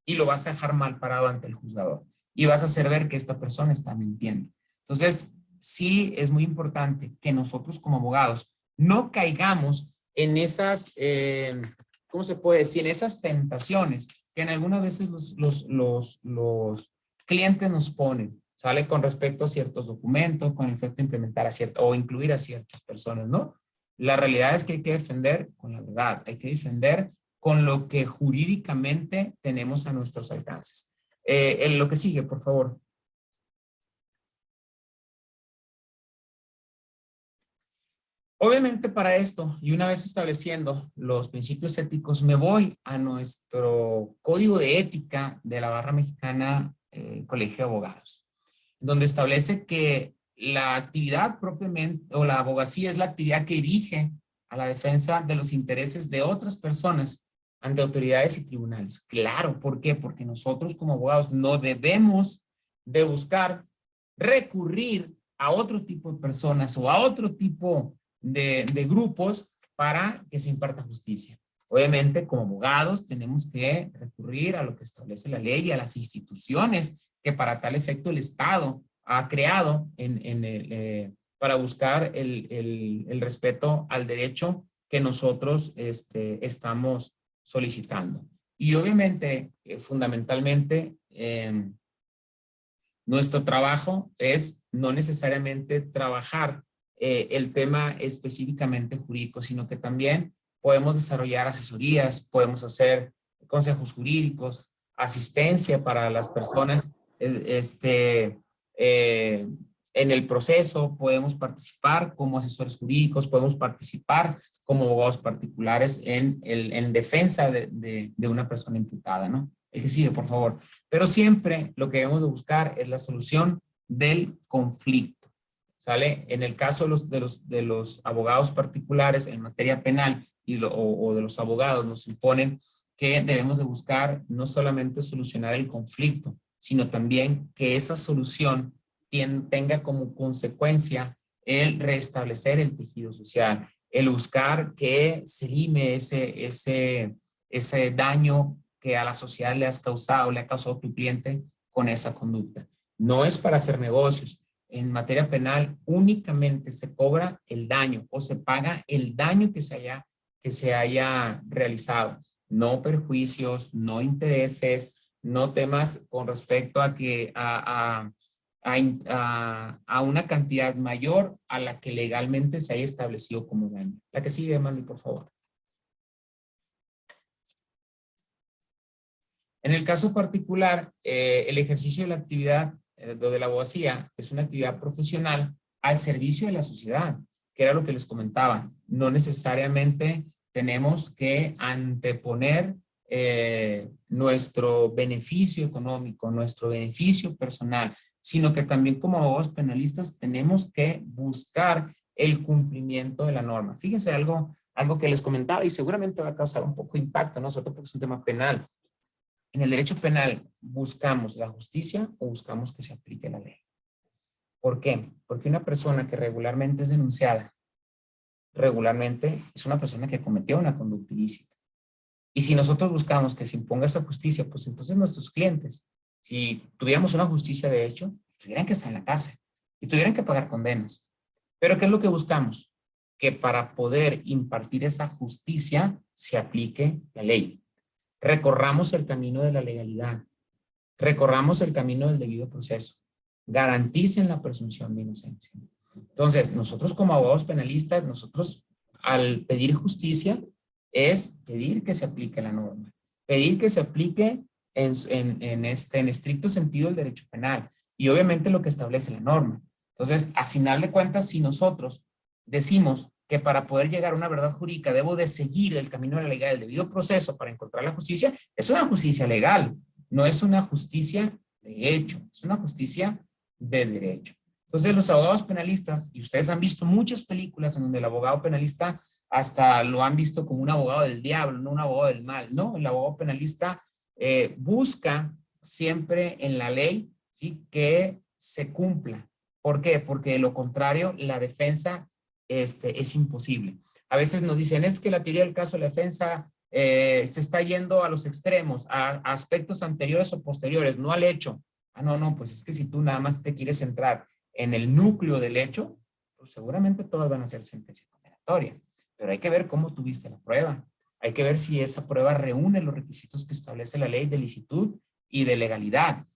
y lo vas a dejar mal parado ante el juzgador y vas a hacer ver que esta persona está mintiendo. Entonces, sí es muy importante que nosotros como abogados no caigamos en esas, ¿cómo se puede decir? En esas tentaciones que en algunas veces los clientes nos ponen, ¿sale? Con respecto a ciertos documentos, con el efecto de implementar a ciertas o incluir a ciertas personas, ¿no? La realidad es que hay que defender con la verdad, hay que defender con lo que jurídicamente tenemos a nuestros alcances. En lo que sigue, por favor. Obviamente para esto, y una vez estableciendo los principios éticos, me voy a nuestro código de ética de la Barra Mexicana Colegio de Abogados, donde establece que la actividad propiamente, o la abogacía es la actividad que dirige a la defensa de los intereses de otras personas ante autoridades y tribunales. Claro, ¿por qué? Porque nosotros como abogados no debemos de buscar recurrir a otro tipo de personas o a otro tipo de grupos para que se imparta justicia. Obviamente, como abogados, tenemos que recurrir a lo que establece la ley y a las instituciones que para tal efecto el Estado ha creado para buscar el respeto al derecho que nosotros estamos solicitando. Y obviamente, fundamentalmente, nuestro trabajo es no necesariamente trabajar el tema específicamente jurídico, sino que también podemos desarrollar asesorías, podemos hacer consejos jurídicos, asistencia para las personas en el proceso, podemos participar como asesores jurídicos, podemos participar como abogados particulares en defensa de una persona imputada, ¿no? El que sigue, por favor. Pero siempre lo que debemos de buscar es la solución del conflicto, ¿sale? En el caso de los abogados particulares en materia penal o de los abogados nos imponen que debemos de buscar no solamente solucionar el conflicto, sino también que esa solución tenga como consecuencia el restablecer el tejido social, el buscar que se lime ese daño que a la sociedad le ha causado tu cliente con esa conducta. No es para hacer negocios. En materia penal únicamente se cobra el daño o se paga el daño que se haya realizado. No perjuicios, no intereses, no temas con respecto a que a una cantidad mayor a la que legalmente se haya establecido como daño. La que sigue, Mandy, por favor. En el caso particular, el ejercicio de la actividad de la abogacía es una actividad profesional al servicio de la sociedad, que era lo que les comentaba. No necesariamente tenemos que anteponer nuestro beneficio económico, nuestro beneficio personal, sino que también como abogados penalistas tenemos que buscar el cumplimiento de la norma. Fíjense algo que les comentaba y seguramente va a causar un poco de impacto, ¿no? Sobre todo porque es un tema penal. En el derecho penal, ¿buscamos la justicia o buscamos que se aplique la ley? ¿Por qué? Porque una persona que regularmente es denunciada, regularmente es una persona que cometió una conducta ilícita. Y si nosotros buscamos que se imponga esa justicia, pues entonces nuestros clientes, si tuviéramos una justicia de hecho, tuvieran que estar en la cárcel y tuvieran que pagar condenas. Pero ¿qué es lo que buscamos? Que para poder impartir esa justicia se aplique la ley. Recorramos el camino de la legalidad, recorramos el camino del debido proceso, garanticen la presunción de inocencia. Entonces, nosotros como abogados penalistas, nosotros al pedir justicia es pedir que se aplique la norma, pedir que se aplique en estricto sentido el derecho penal y obviamente lo que establece la norma. Entonces, a final de cuentas, si nosotros decimos que para poder llegar a una verdad jurídica debo de seguir el camino de la legalidad, el debido proceso para encontrar la justicia, es una justicia legal, no es una justicia de hecho, es una justicia de derecho. Entonces los abogados penalistas, y ustedes han visto muchas películas en donde el abogado penalista hasta lo han visto como un abogado del diablo, no un abogado del mal, ¿no? El abogado penalista busca siempre en la ley, ¿sí?, que se cumpla. ¿Por qué? Porque de lo contrario la defensa es imposible. A veces nos dicen, es que la teoría del caso de la defensa se está yendo a los extremos, a aspectos anteriores o posteriores, no al hecho. Ah, no, pues es que si tú nada más te quieres centrar en el núcleo del hecho, pues seguramente todas van a ser sentencia condenatoria. Pero hay que ver cómo tuviste la prueba. Hay que ver si esa prueba reúne los requisitos que establece la ley de licitud y de legalidad.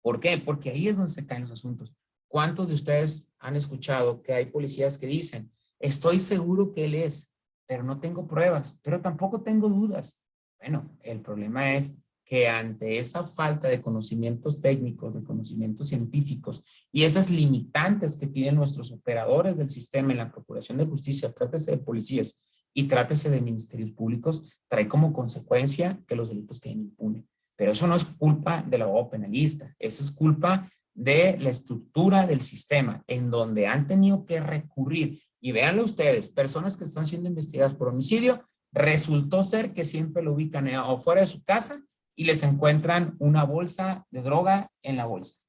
¿Por qué? Porque ahí es donde se caen los asuntos. ¿Cuántos de ustedes han escuchado que hay policías que dicen, estoy seguro que él es, pero no tengo pruebas, pero tampoco tengo dudas? Bueno, el problema es que ante esa falta de conocimientos técnicos, de conocimientos científicos y esas limitantes que tienen nuestros operadores del sistema en la procuración de justicia, trátese de policías y trátese de ministerios públicos, trae como consecuencia que los delitos queden impunes. Pero eso no es culpa del abogado penalista, eso es culpa de la estructura del sistema, en donde han tenido que recurrir, y véanlo ustedes, personas que están siendo investigadas por homicidio, resultó ser que siempre lo ubican afuera de su casa y les encuentran una bolsa de droga en la bolsa.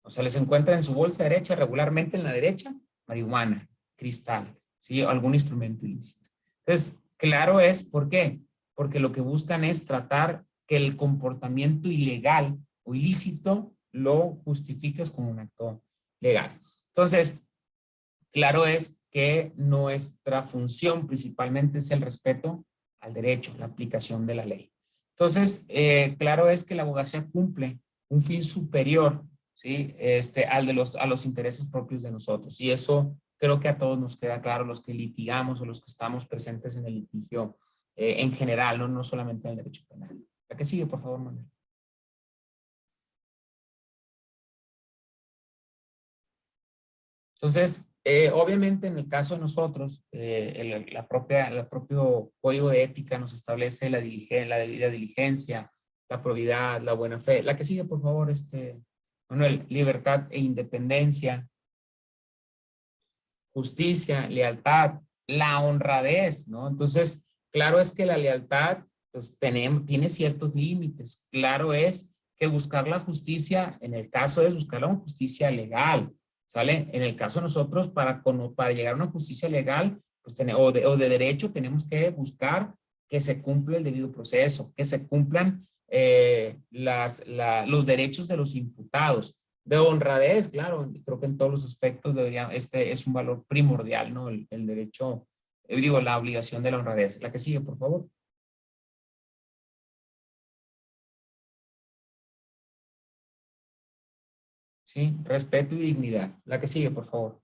O sea, les encuentran en su bolsa derecha, regularmente en la derecha, marihuana, cristal, ¿sí? O algún instrumento ilícito. Entonces, claro es, ¿por qué? Porque lo que buscan es tratar que el comportamiento ilegal o ilícito lo justifiques como un acto legal. Entonces, claro es que nuestra función principalmente es el respeto al derecho, la aplicación de la ley. Entonces, claro es que la abogacía cumple un fin superior, ¿sí? A los intereses propios de nosotros. Y eso creo que a todos nos queda claro, los que litigamos o los que estamos presentes en el litigio en general, no solamente en el derecho penal. La que sigue, por favor, Manuel. Entonces, obviamente en el caso de nosotros, el propio código de ética nos establece la debida diligencia, la probidad, la buena fe. La que sigue, por favor, Manuel, libertad e independencia, justicia, lealtad, la honradez, ¿no? Entonces, claro es que la lealtad pues, tiene ciertos límites. Claro es que buscar la justicia, en el caso es buscar la justicia legal, ¿sale? En el caso de nosotros, para llegar a una justicia legal pues, o de derecho, tenemos que buscar que se cumpla el debido proceso, que se cumplan los derechos de los imputados. De honradez, claro, creo que en todos los aspectos es un valor primordial, ¿no? El derecho, la obligación de la honradez. La que sigue, por favor. Sí, respeto y dignidad. La que sigue, por favor.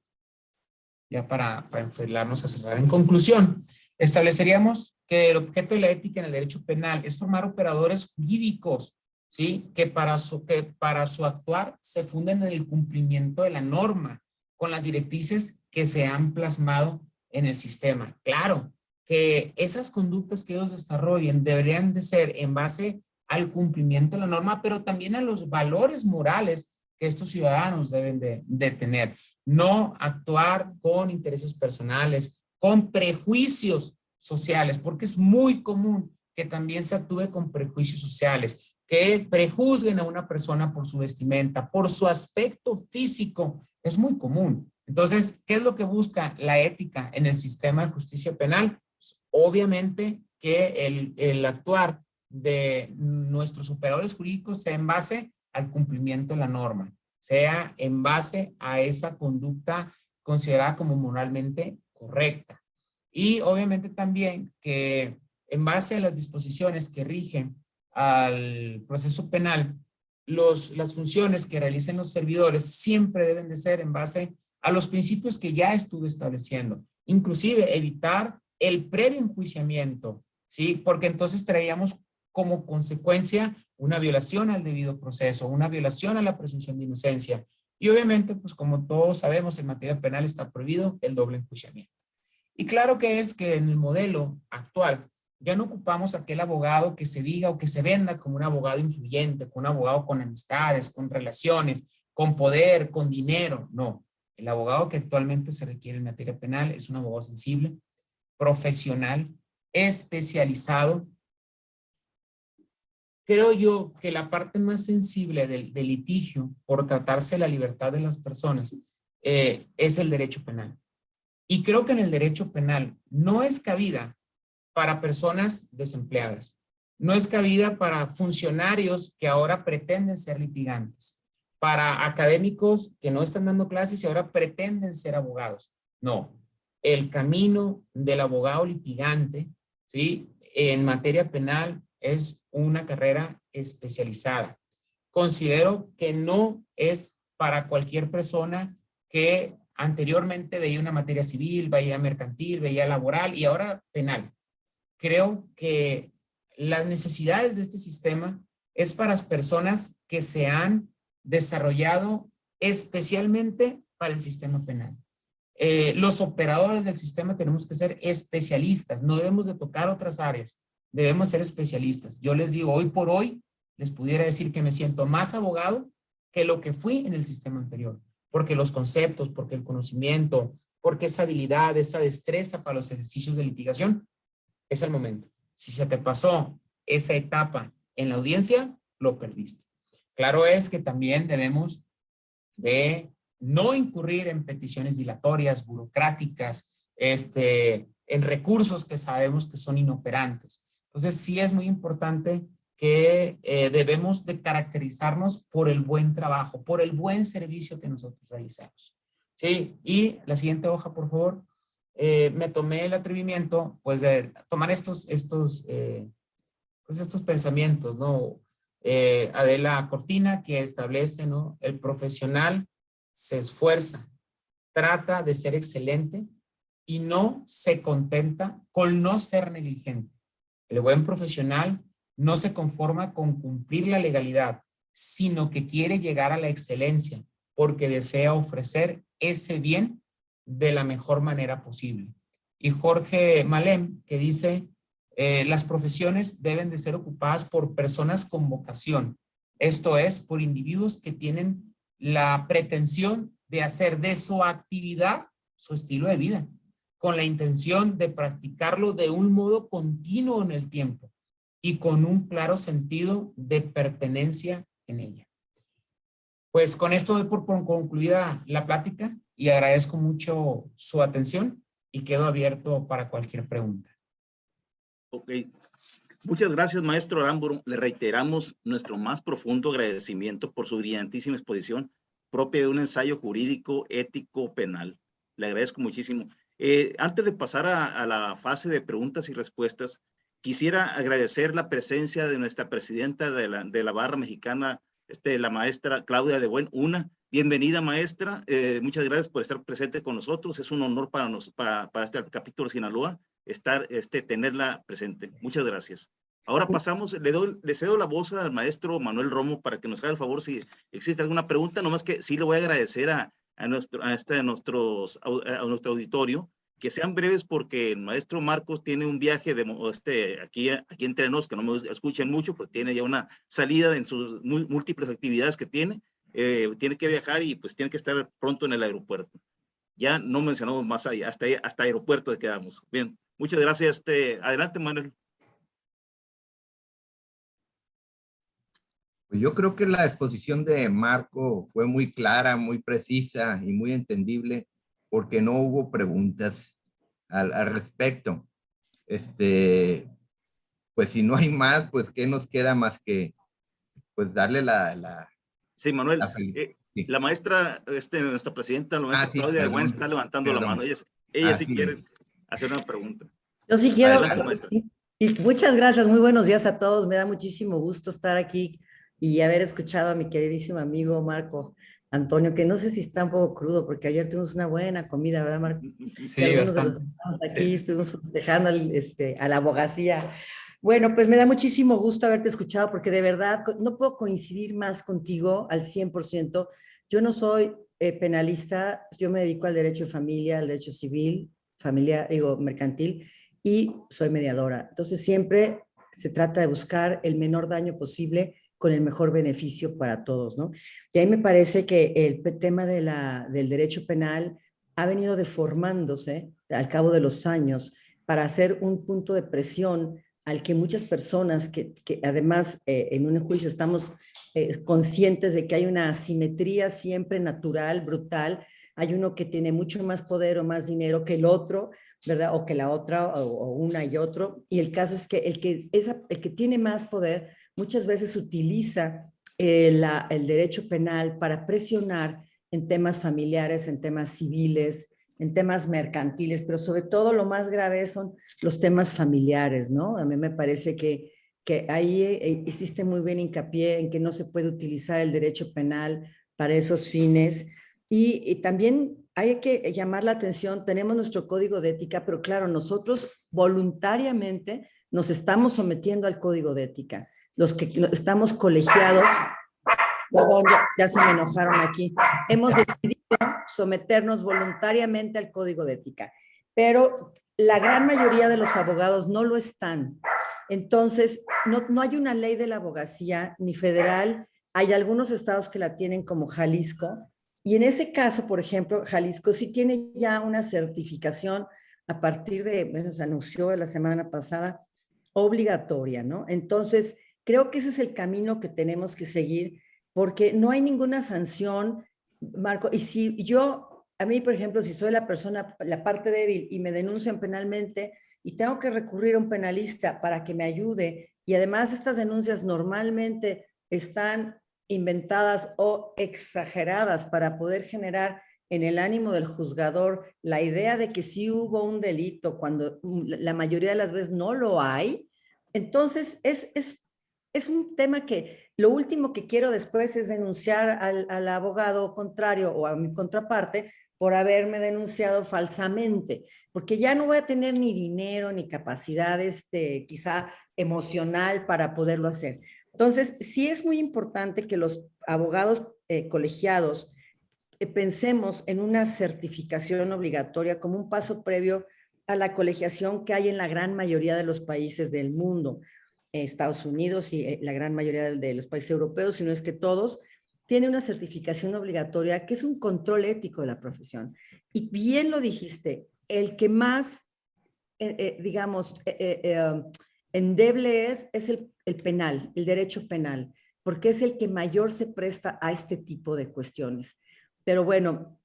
Ya para enfilarnos a cerrar. En conclusión, estableceríamos que el objeto de la ética en el derecho penal es formar operadores jurídicos, ¿sí? Que para su actuar se funden en el cumplimiento de la norma con las directrices que se han plasmado en el sistema. Claro, que esas conductas que ellos desarrollen deberían de ser en base al cumplimiento de la norma, pero también a los valores morales que estos ciudadanos deben de tener. No actuar con intereses personales, con prejuicios sociales, porque es muy común que también se actúe con prejuicios sociales, que prejuzguen a una persona por su vestimenta, por su aspecto físico, es muy común. Entonces, ¿qué es lo que busca la ética en el sistema de justicia penal? Pues, obviamente que el actuar de nuestros operadores jurídicos sea en base al cumplimiento de la norma, sea en base a esa conducta considerada como moralmente correcta. Y obviamente también que en base a las disposiciones que rigen al proceso penal, las funciones que realicen los servidores siempre deben de ser en base a los principios que ya estuve estableciendo, inclusive evitar el previo enjuiciamiento, ¿sí? Porque entonces traíamos como consecuencia una violación al debido proceso, una violación a la presunción de inocencia. Y obviamente, pues como todos sabemos, en materia penal está prohibido el doble enjuiciamiento. Y claro que es que en el modelo actual ya no ocupamos aquel abogado que se diga o que se venda como un abogado influyente, como un abogado con amistades, con relaciones, con poder, con dinero. No, el abogado que actualmente se requiere en materia penal es un abogado sensible, profesional, especializado. Creo yo que la parte más sensible del litigio, por tratarse de la libertad de las personas, es el derecho penal. Y creo que en el derecho penal no es cabida para personas desempleadas, no es cabida para funcionarios que ahora pretenden ser litigantes, para académicos que no están dando clases y ahora pretenden ser abogados. No, el camino del abogado litigante, ¿sí?, en materia penal es una carrera especializada. Considero que no es para cualquier persona que anteriormente veía una materia civil, veía mercantil, veía laboral y ahora penal. Creo que las necesidades de este sistema es para las personas que se han desarrollado especialmente para el sistema penal. Los operadores del sistema tenemos que ser especialistas, no debemos de tocar otras áreas, debemos ser especialistas. Yo les digo, hoy por hoy, les pudiera decir que me siento más abogado que lo que fui en el sistema anterior, porque los conceptos, porque el conocimiento, porque esa habilidad, esa destreza para los ejercicios de litigación, es el momento. Si se te pasó esa etapa en la audiencia, lo perdiste. Claro es que también debemos de no incurrir en peticiones dilatorias, burocráticas, en recursos que sabemos que son inoperantes. Entonces, sí es muy importante que debemos de caracterizarnos por el buen trabajo, por el buen servicio que nosotros realizamos. Sí, y la siguiente hoja, por favor. Me tomé el atrevimiento, pues, de tomar estos pensamientos, ¿no? Adela Cortina, que establece, ¿no? El profesional se esfuerza, trata de ser excelente y no se contenta con no ser negligente. El buen profesional no se conforma con cumplir la legalidad, sino que quiere llegar a la excelencia porque desea ofrecer ese bien de la mejor manera posible. Y Jorge Malem, que dice, las profesiones deben de ser ocupadas por personas con vocación, esto es, por individuos que tienen la pretensión de hacer de su actividad su estilo de vida, con la intención de practicarlo de un modo continuo en el tiempo y con un claro sentido de pertenencia en ella. Pues con esto doy por concluida la plática y agradezco mucho su atención y quedo abierto para cualquier pregunta. Ok. Muchas gracias, maestro Aramburu. Le reiteramos nuestro más profundo agradecimiento por su brillantísima exposición propia de un ensayo jurídico, ético, penal. Le agradezco muchísimo. Antes de pasar a la fase de preguntas y respuestas, quisiera agradecer la presencia de nuestra presidenta de la Barra Mexicana, la maestra Claudia de Buen Una. Bienvenida, maestra. Muchas gracias por estar presente con nosotros. Es un honor para este capítulo Sinaloa tenerla presente. Muchas gracias. Ahora pasamos, le cedo la voz al maestro Manuel Romo para que nos haga el favor si existe alguna pregunta, nomás que sí le voy a agradecer a nuestro auditorio, que sean breves porque el maestro Marcos tiene un viaje aquí entre nos, que no me escuchen mucho, pues tiene ya una salida en sus múltiples actividades que tiene que viajar y pues tiene que estar pronto en el aeropuerto. Ya no mencionamos más allá, hasta aeropuerto quedamos. Bien, muchas gracias. Adelante, Manuel. Pues yo creo que la exposición de Marco fue muy clara, muy precisa y muy entendible porque no hubo preguntas al respecto. Pues si no hay más, pues ¿qué nos queda más que pues darle Sí, Manuel. Sí. La maestra, nuestra presidenta, la maestra Claudia de Buen está levantando la mano. Ella sí quiere hacer una pregunta. Yo sí quiero. Adelante, maestra. Y muchas gracias, muy buenos días a todos. Me da muchísimo gusto estar aquí y haber escuchado a mi queridísimo amigo Marco Antonio, que no sé si está un poco crudo, porque ayer tuvimos una buena comida, ¿verdad, Marco? Sí, bastante. Aquí estuvimos festejando a la abogacía. Bueno, pues me da muchísimo gusto haberte escuchado, porque de verdad no puedo coincidir más contigo al 100%. Yo no soy penalista, yo me dedico al derecho de familia, al derecho civil, mercantil, y soy mediadora. Entonces siempre se trata de buscar el menor daño posible con el mejor beneficio para todos, ¿no? Y ahí me parece que el tema del derecho penal ha venido deformándose al cabo de los años para hacer un punto de presión al que muchas personas que además en un juicio estamos conscientes de que hay una asimetría siempre natural, brutal. Hay uno que tiene mucho más poder o más dinero que el otro, ¿verdad? O que la otra, o una y otro. Y el caso es que el que tiene más poder muchas veces utiliza el derecho penal para presionar en temas familiares, en temas civiles, en temas mercantiles, pero sobre todo lo más grave son los temas familiares, ¿no? A mí me parece que ahí hiciste muy bien hincapié en que no se puede utilizar el derecho penal para esos fines. Y también hay que llamar la atención, tenemos nuestro código de ética, pero claro, nosotros voluntariamente nos estamos sometiendo al código de ética. Los que estamos colegiados, perdón, ya se me enojaron aquí, hemos decidido someternos voluntariamente al código de ética, pero la gran mayoría de los abogados no lo están. Entonces, no hay una ley de la abogacía ni federal. Hay algunos estados que la tienen como Jalisco, y en ese caso, por ejemplo, Jalisco sí tiene ya una certificación a partir de, bueno, se anunció la semana pasada, obligatoria, ¿no? Entonces, creo que ese es el camino que tenemos que seguir, porque no hay ninguna sanción, Marco, y si yo, a mí, por ejemplo, si soy la persona, la parte débil y me denuncian penalmente y tengo que recurrir a un penalista para que me ayude, y además estas denuncias normalmente están inventadas o exageradas para poder generar en el ánimo del juzgador la idea de que sí hubo un delito cuando la mayoría de las veces no lo hay, entonces es un tema que lo último que quiero después es denunciar al abogado contrario o a mi contraparte por haberme denunciado falsamente, porque ya no voy a tener ni dinero ni capacidad quizá emocional para poderlo hacer. Entonces, sí es muy importante que los abogados colegiados pensemos en una certificación obligatoria como un paso previo a la colegiación que hay en la gran mayoría de los países del mundo. Estados Unidos y la gran mayoría de los países europeos, si no es que todos, tiene una certificación obligatoria que es un control ético de la profesión. Y bien lo dijiste, el que más, digamos, endeble es el penal, el derecho penal, porque es el que mayor se presta a este tipo de cuestiones. Pero bueno,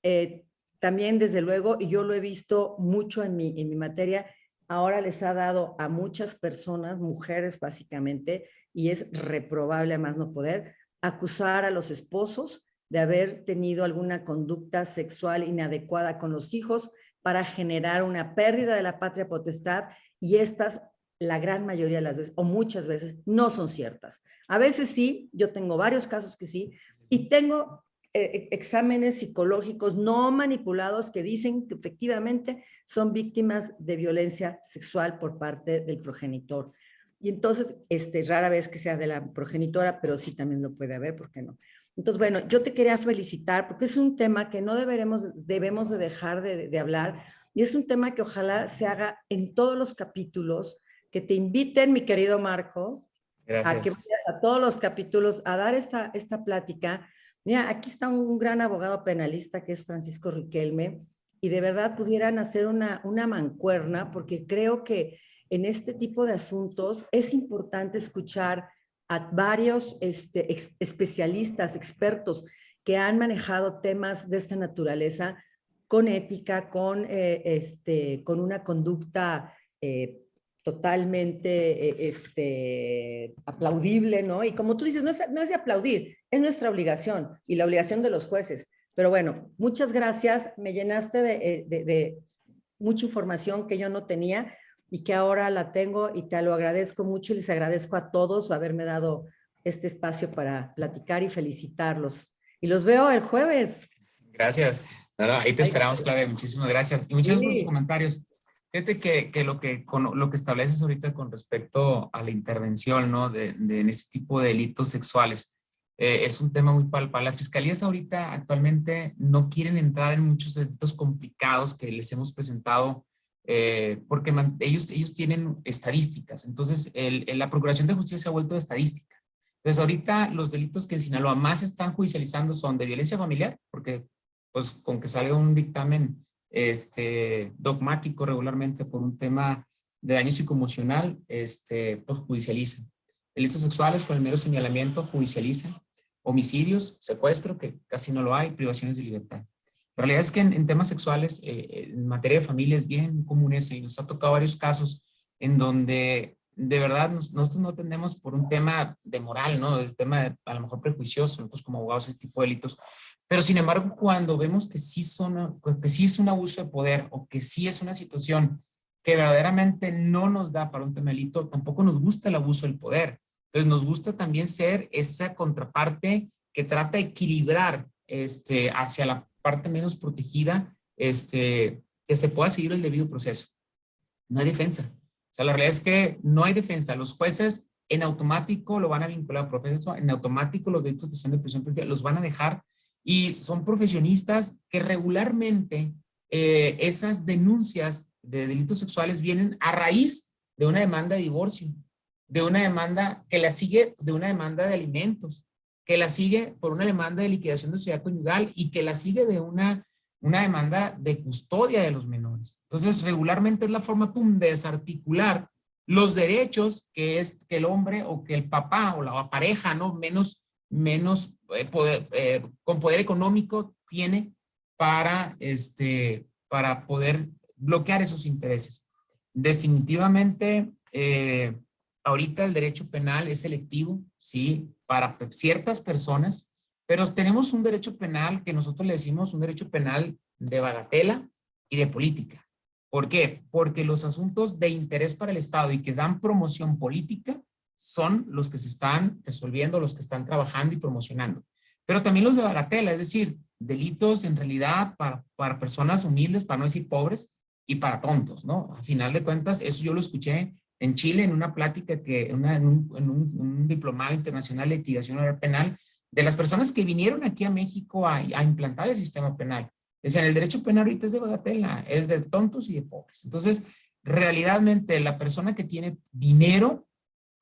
también desde luego, y yo lo he visto mucho en mi materia, ahora les ha dado a muchas personas, mujeres básicamente, y es reprobable a más no poder, acusar a los esposos de haber tenido alguna conducta sexual inadecuada con los hijos para generar una pérdida de la patria potestad, y estas, la gran mayoría de las veces, o muchas veces, no son ciertas. A veces sí, yo tengo varios casos que sí, y tengo exámenes psicológicos no manipulados que dicen que efectivamente son víctimas de violencia sexual por parte del progenitor. Y entonces, rara vez que sea de la progenitora, pero sí también lo puede haber, ¿por qué no? Entonces, bueno, yo te quería felicitar porque es un tema que no debemos de dejar de hablar, y es un tema que ojalá se haga en todos los capítulos, que te inviten, mi querido Marco, Gracias. a que vayas a todos los capítulos a dar esta plática. Mira, aquí está un gran abogado penalista que es Francisco Riquelme, y de verdad pudieran hacer una mancuerna, porque creo que en este tipo de asuntos es importante escuchar a varios especialistas, expertos que han manejado temas de esta naturaleza con ética, con una conducta totalmente aplaudible, ¿no? Y como tú dices, no es de aplaudir, es nuestra obligación y la obligación de los jueces. Pero bueno, muchas gracias, me llenaste de mucha información que yo no tenía y que ahora la tengo, y te lo agradezco mucho, y les agradezco a todos haberme dado este espacio para platicar y felicitarlos. Y los veo el jueves. Gracias. No, ahí te esperamos, Claudia. Muchísimas gracias. Y muchas gracias por sus comentarios. Fíjate que lo que estableces ahorita con respecto a la intervención, ¿no? en este tipo de delitos sexuales, es un tema muy palpable. Las fiscalías ahorita actualmente no quieren entrar en muchos delitos complicados que les hemos presentado, porque ellos tienen estadísticas. Entonces, la Procuración de Justicia se ha vuelto estadística. Entonces, ahorita los delitos que en Sinaloa más están judicializando son de violencia familiar, porque pues con que salga un dictamen dogmático regularmente por un tema de daño psicoemocional, pues judicializan. Delitos sexuales con el mero señalamiento judicializan. Homicidios, secuestro, que casi no lo hay, privaciones de libertad. La realidad es que en temas sexuales, en materia de familia es bien común eso, y nos ha tocado varios casos en donde de verdad, nosotros no tendemos por un tema de moral, ¿no? El tema a lo mejor prejuicioso, nosotros como abogados, ese tipo de delitos. Pero sin embargo, cuando vemos que sí es un abuso de poder o que sí es una situación que verdaderamente no nos da para un tema de delito, tampoco nos gusta el abuso del poder. Entonces nos gusta también ser esa contraparte que trata de equilibrar hacia la parte menos protegida, que se pueda seguir el debido proceso. No hay defensa. O sea, la realidad es que no hay defensa. Los jueces en automático lo van a vincular a proceso, en automático los delitos que sean de prisión preventiva los van a dejar, y son profesionistas que regularmente esas denuncias de delitos sexuales vienen a raíz de una demanda de divorcio, de una demanda que la sigue de una demanda de alimentos, que la sigue por una demanda de liquidación de sociedad conyugal y que la sigue de una demanda de custodia de los menores. Entonces, regularmente es la forma de desarticular los derechos que es que el hombre o que el papá o la pareja, ¿no? menos con poder económico tiene para poder bloquear esos intereses. Definitivamente, ahorita el derecho penal es selectivo, ¿sí? Para ciertas personas, pero tenemos un derecho penal que nosotros le decimos un derecho penal de bagatela y de política. ¿Por qué? Porque los asuntos de interés para el Estado y que dan promoción política son los que se están resolviendo, los que están trabajando y promocionando. Pero también los de bagatela, es decir, delitos en realidad para personas humildes, para no decir pobres, y para tontos, ¿no? A final de cuentas, eso yo lo escuché en Chile en una plática en un diplomado internacional de litigación oral penal, de las personas que vinieron aquí a México a implantar el sistema penal. Es en el derecho penal ahorita es de bagatela, es de tontos y de pobres. Entonces, realmente la persona que tiene dinero,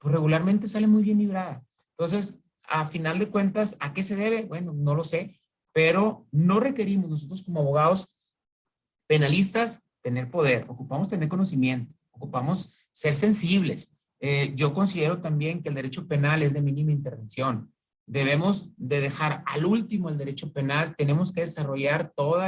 pues regularmente sale muy bien librada. Entonces, a final de cuentas, ¿a qué se debe? Bueno, no lo sé, pero no requerimos nosotros como abogados penalistas tener poder, ocupamos tener conocimiento, ocupamos ser sensibles. Yo considero también que el derecho penal es de mínima intervención. Debemos de dejar al último el derecho penal, tenemos que desarrollar todos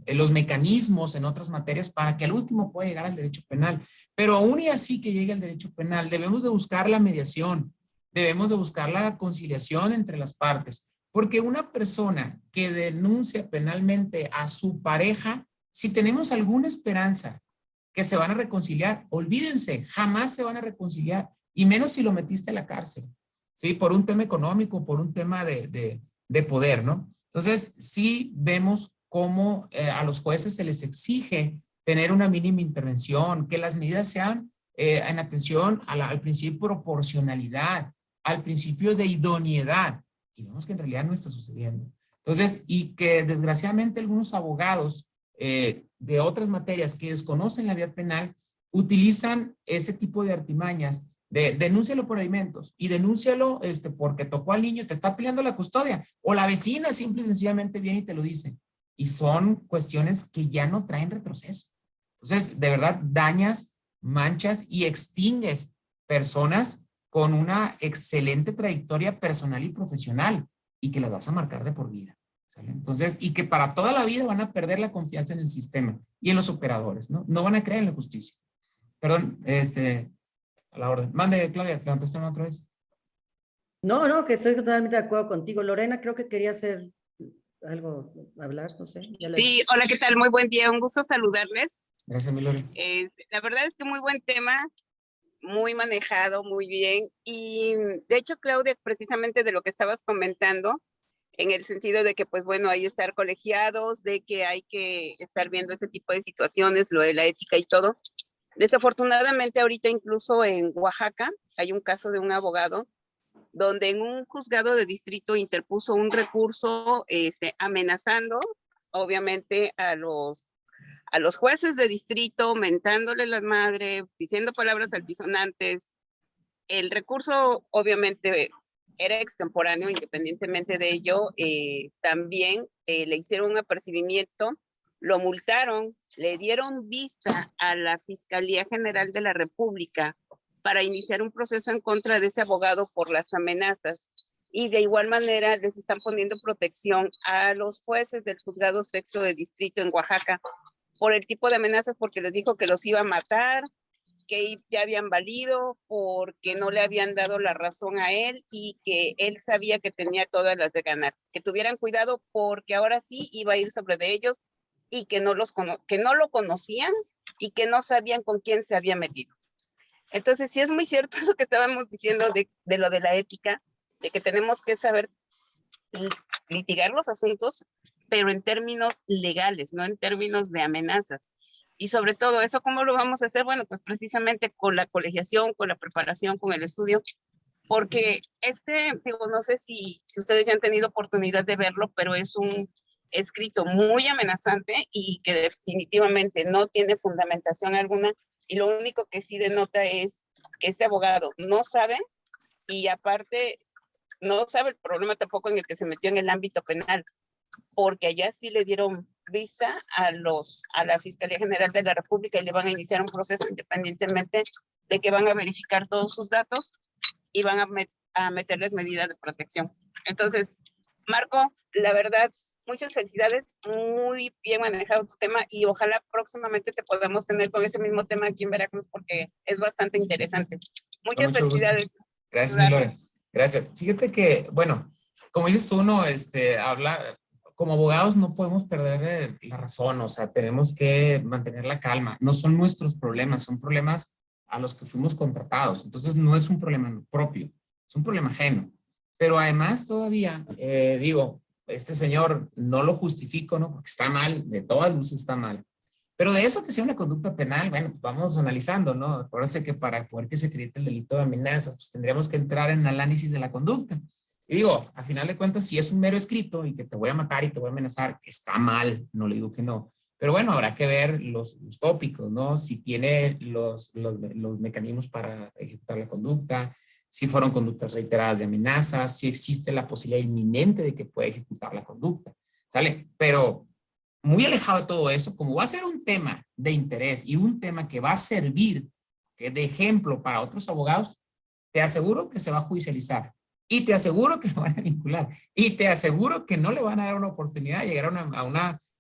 los mecanismos en otras materias para que al último pueda llegar al derecho penal. Pero aún y así que llegue al derecho penal, debemos de buscar la mediación, debemos de buscar la conciliación entre las partes, porque una persona que denuncia penalmente a su pareja, si tenemos alguna esperanza que se van a reconciliar, olvídense, jamás se van a reconciliar, y menos si lo metiste a la cárcel, ¿sí? Por un tema económico, por un tema de poder, ¿no? Entonces, sí vemos cómo a los jueces se les exige tener una mínima intervención, que las medidas sean en atención al principio de proporcionalidad, al principio de idoneidad, y vemos que en realidad no está sucediendo. Entonces, y que desgraciadamente algunos abogados de otras materias que desconocen la vía penal utilizan ese tipo de artimañas de denúncialo por alimentos y denúncialo porque tocó al niño, te está peleando la custodia, o la vecina simple y sencillamente viene y te lo dice. Y son cuestiones que ya no traen retroceso. Entonces, de verdad, dañas, manchas y extingues personas con una excelente trayectoria personal y profesional y que las vas a marcar de por vida. ¿Sale? Entonces, y que para toda la vida van a perder la confianza en el sistema y en los operadores, ¿no? No van a creer en la justicia. Perdón, a la orden. Mande, Claudia, levantaste otra vez. No, que estoy totalmente de acuerdo contigo. Lorena, creo que quería hacer algo, hablar, no sé. Sí, hola, ¿qué tal? Muy buen día, un gusto saludarles. Gracias, mi Lore. La verdad es que muy buen tema, muy manejado, muy bien. Y de hecho, Claudia, precisamente de lo que estabas comentando, en el sentido de que, pues bueno, hay que estar colegiados, de que hay que estar viendo ese tipo de situaciones, lo de la ética y todo. Desafortunadamente, ahorita incluso en Oaxaca hay un caso de un abogado donde en un juzgado de distrito interpuso un recurso amenazando, obviamente, a los jueces de distrito, mentándole la madre, diciendo palabras altisonantes. El recurso, obviamente, era extemporáneo, independientemente de ello. También le hicieron un apercibimiento, lo multaron, le dieron vista a la Fiscalía General de la República para iniciar un proceso en contra de ese abogado por las amenazas. Y de igual manera les están poniendo protección a los jueces del juzgado sexto de distrito en Oaxaca por el tipo de amenazas, porque les dijo que los iba a matar, que ya habían valido, porque no le habían dado la razón a él y que él sabía que tenía todas las de ganar. Que tuvieran cuidado porque ahora sí iba a ir sobre de ellos y que no lo conocían y que no sabían con quién se había metido. Entonces sí es muy cierto eso que estábamos diciendo de lo de la ética, de que tenemos que saber litigar los asuntos, pero en términos legales, no en términos de amenazas. Y sobre todo eso, ¿cómo lo vamos a hacer? Bueno, pues precisamente con la colegiación, con la preparación, con el estudio, porque digo, no sé si ustedes ya han tenido oportunidad de verlo, pero es un escrito muy amenazante y que definitivamente no tiene fundamentación alguna, y lo único que sí denota es que este abogado no sabe, y aparte no sabe el problema tampoco en el que se metió en el ámbito penal, porque allá sí le dieron vista a la Fiscalía General de la República y le van a iniciar un proceso independientemente de que van a verificar todos sus datos y van a meterles medidas de protección. Entonces, Marco, la verdad, muchas felicidades, muy bien manejado tu tema y ojalá próximamente te podamos tener con ese mismo tema aquí en Veracruz porque es bastante interesante. Muchas Con mucho felicidades. gusto. Gracias, mi Lore. Gracias. Fíjate que, bueno, como dices tú, ¿no? Como abogados no podemos perder la razón, o sea, tenemos que mantener la calma. No son nuestros problemas, son problemas a los que fuimos contratados. Entonces, no es un problema propio, es un problema ajeno. Pero además, todavía, digo, este señor no lo justifico, ¿no? Porque está mal, de todas luces está mal. Pero de eso que sea una conducta penal, bueno, pues vamos analizando, ¿no? Acuérdense que para poder que se acredite el delito de amenazas, pues tendríamos que entrar en análisis de la conducta. Y digo, a final de cuentas, si es un mero escrito y que te voy a matar y te voy a amenazar, está mal, no le digo que no. Pero bueno, habrá que ver los tópicos, ¿no? Si tiene los mecanismos para ejecutar la conducta, si fueron conductas reiteradas de amenazas, si existe la posibilidad inminente de que pueda ejecutar la conducta, ¿sale? Pero muy alejado de todo eso, como va a ser un tema de interés y un tema que va a servir de ejemplo para otros abogados, te aseguro que se va a judicializar y te aseguro que lo van a vincular y te aseguro que no le van a dar una oportunidad de llegar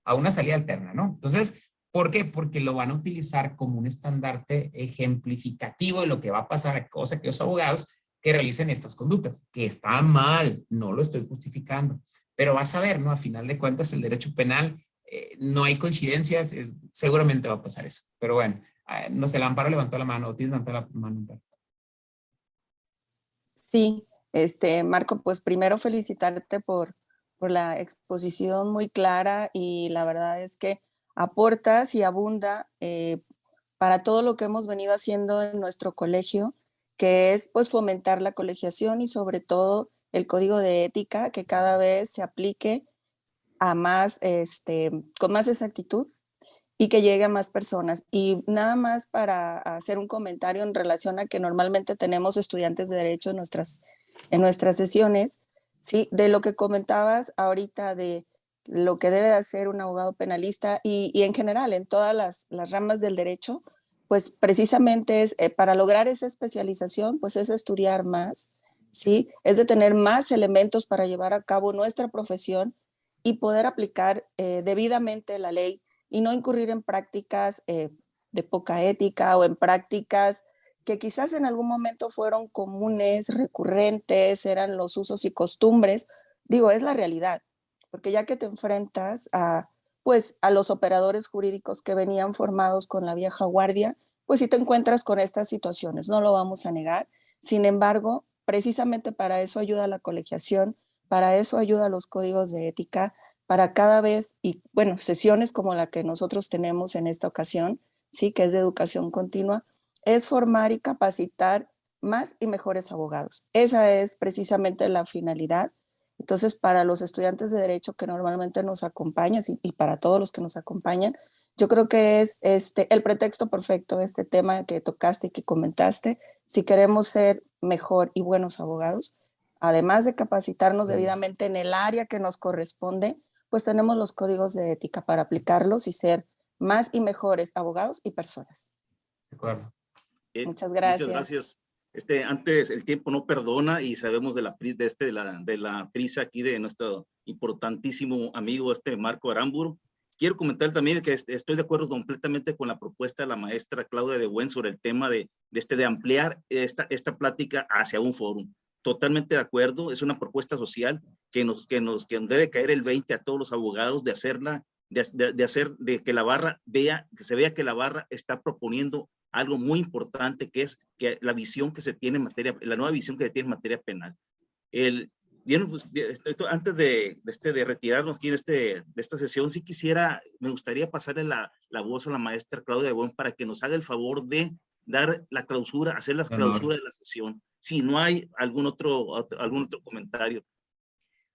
a una salida alterna, ¿no? Entonces, ¿por qué? Porque lo van a utilizar como un estandarte ejemplificativo de lo que va a pasar a aquellos abogados que realicen estas conductas, que está mal, no lo estoy justificando, pero vas a ver, ¿no? A final de cuentas, el derecho penal no hay coincidencias, seguramente va a pasar eso. Pero bueno, no sé, el Amparo levantó la mano, o tienes levantado la mano. Sí, Marco, pues primero felicitarte por la exposición muy clara y la verdad es que aportas y abunda para todo lo que hemos venido haciendo en nuestro colegio, que es pues fomentar la colegiación y sobre todo el código de ética que cada vez se aplique a más, con más exactitud y que llegue a más personas. Y nada más para hacer un comentario en relación a que normalmente tenemos estudiantes de derecho en nuestras sesiones, ¿sí? De lo que comentabas ahorita de lo que debe de hacer un abogado penalista y en general en todas las ramas del derecho, pues precisamente es para lograr esa especialización, pues es estudiar más, ¿sí? Es de tener más elementos para llevar a cabo nuestra profesión y poder aplicar debidamente la ley y no incurrir en prácticas de poca ética o en prácticas que quizás en algún momento fueron comunes, recurrentes, eran los usos y costumbres. Digo, es la realidad, porque ya que te enfrentas pues, a los operadores jurídicos que venían formados con la vieja guardia, pues sí te encuentras con estas situaciones, no lo vamos a negar. Sin embargo, precisamente para eso ayuda la colegiación, para eso ayuda los códigos de ética, para cada vez, y bueno, sesiones como la que nosotros tenemos en esta ocasión, sí, que es de educación continua, es formar y capacitar más y mejores abogados. Esa es precisamente la finalidad. Entonces, para los estudiantes de derecho que normalmente nos acompañan y para todos los que nos acompañan, yo creo que es el pretexto perfecto, este tema que tocaste y que comentaste, si queremos ser mejor y buenos abogados, además de capacitarnos debidamente en el área que nos corresponde, pues tenemos los códigos de ética para aplicarlos y ser más y mejores abogados y personas. De acuerdo. Muchas gracias. Muchas gracias. Antes el tiempo no perdona y sabemos de la prisa aquí de nuestro importantísimo amigo Marco Aramburu. quiero comentar también que estoy de acuerdo completamente con la propuesta de la maestra Claudia de Buen sobre el tema de ampliar esta plática hacia un foro. Totalmente de acuerdo, es una propuesta social que nos debe caer el 20 a todos los abogados de hacerla, de que la barra que se vea que la barra está proponiendo algo muy importante, que es que la visión que se tiene en materia, la nueva visión que se tiene en materia penal. Pues, antes de retirarnos aquí de esta sesión, sí me gustaría pasarle la voz a la maestra Claudia de Buen para que nos haga el favor de dar la clausura, hacer la clausura de la sesión. Si no hay algún otro comentario.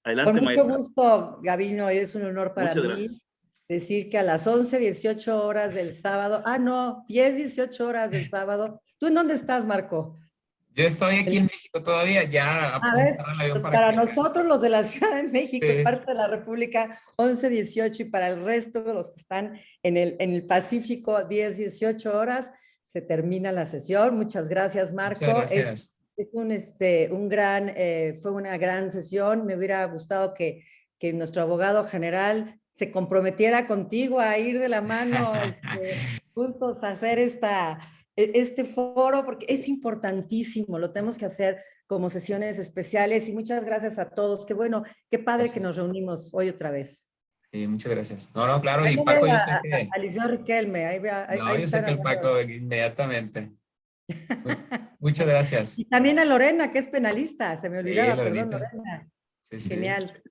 Adelante, Con mucho maestra. gusto, Gabino, es un honor para Muchas mí gracias. decir que a las 11:18 horas del sábado, 10:18 horas del sábado, ¿tú en dónde estás, Marco? Yo estoy aquí en México todavía, ya A ver, apuntar al avión pues para para que... nosotros los de la Ciudad de México y Sí. parte de la República, 11:18, y para el resto de los que están en el Pacífico, 10:18 horas, se termina la sesión. Muchas gracias, Marco. Muchas gracias. Fue una gran sesión. Me hubiera gustado que nuestro abogado general se comprometiera contigo a ir de la mano juntos a hacer este foro, porque es importantísimo, lo tenemos que hacer como sesiones especiales, y muchas gracias a todos. Qué bueno, qué padre Gracias. que nos reunimos hoy otra vez. Muchas gracias. No, claro, Ahí y no Paco, ve yo sé que... a Liceo Riquelme, ahí No, yo sé están que el hablando. Paco inmediatamente. Muchas gracias. Y también a Lorena, que es penalista, se me olvidaba, perdón, Lorenita. Lorena. Sí, sí. Genial.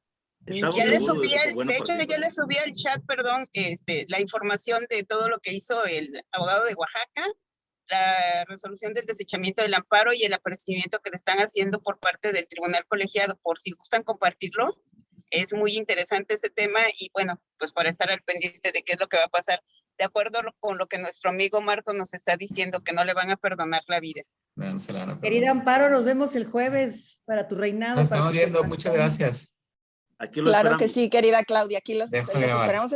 Estamos Ya le seguros subí, de su buena de hecho, ya le participación. subí al chat, perdón, la información de todo lo que hizo el abogado de Oaxaca, la resolución del desechamiento del amparo y el apercibimiento que le están haciendo por parte del tribunal colegiado, por si gustan compartirlo. Es muy interesante ese tema y bueno, pues para estar al pendiente de qué es lo que va a pasar, de acuerdo con lo que nuestro amigo Marco nos está diciendo, que no le van a perdonar la vida. No se la van a Querida perdonar. Amparo, nos vemos el jueves para tu reinado. Nos para estamos tu viendo. Muchas coronación. gracias. Aquí lo Claro que esperamos. sí, querida Claudia, aquí los Dejo de esperamos grabar. en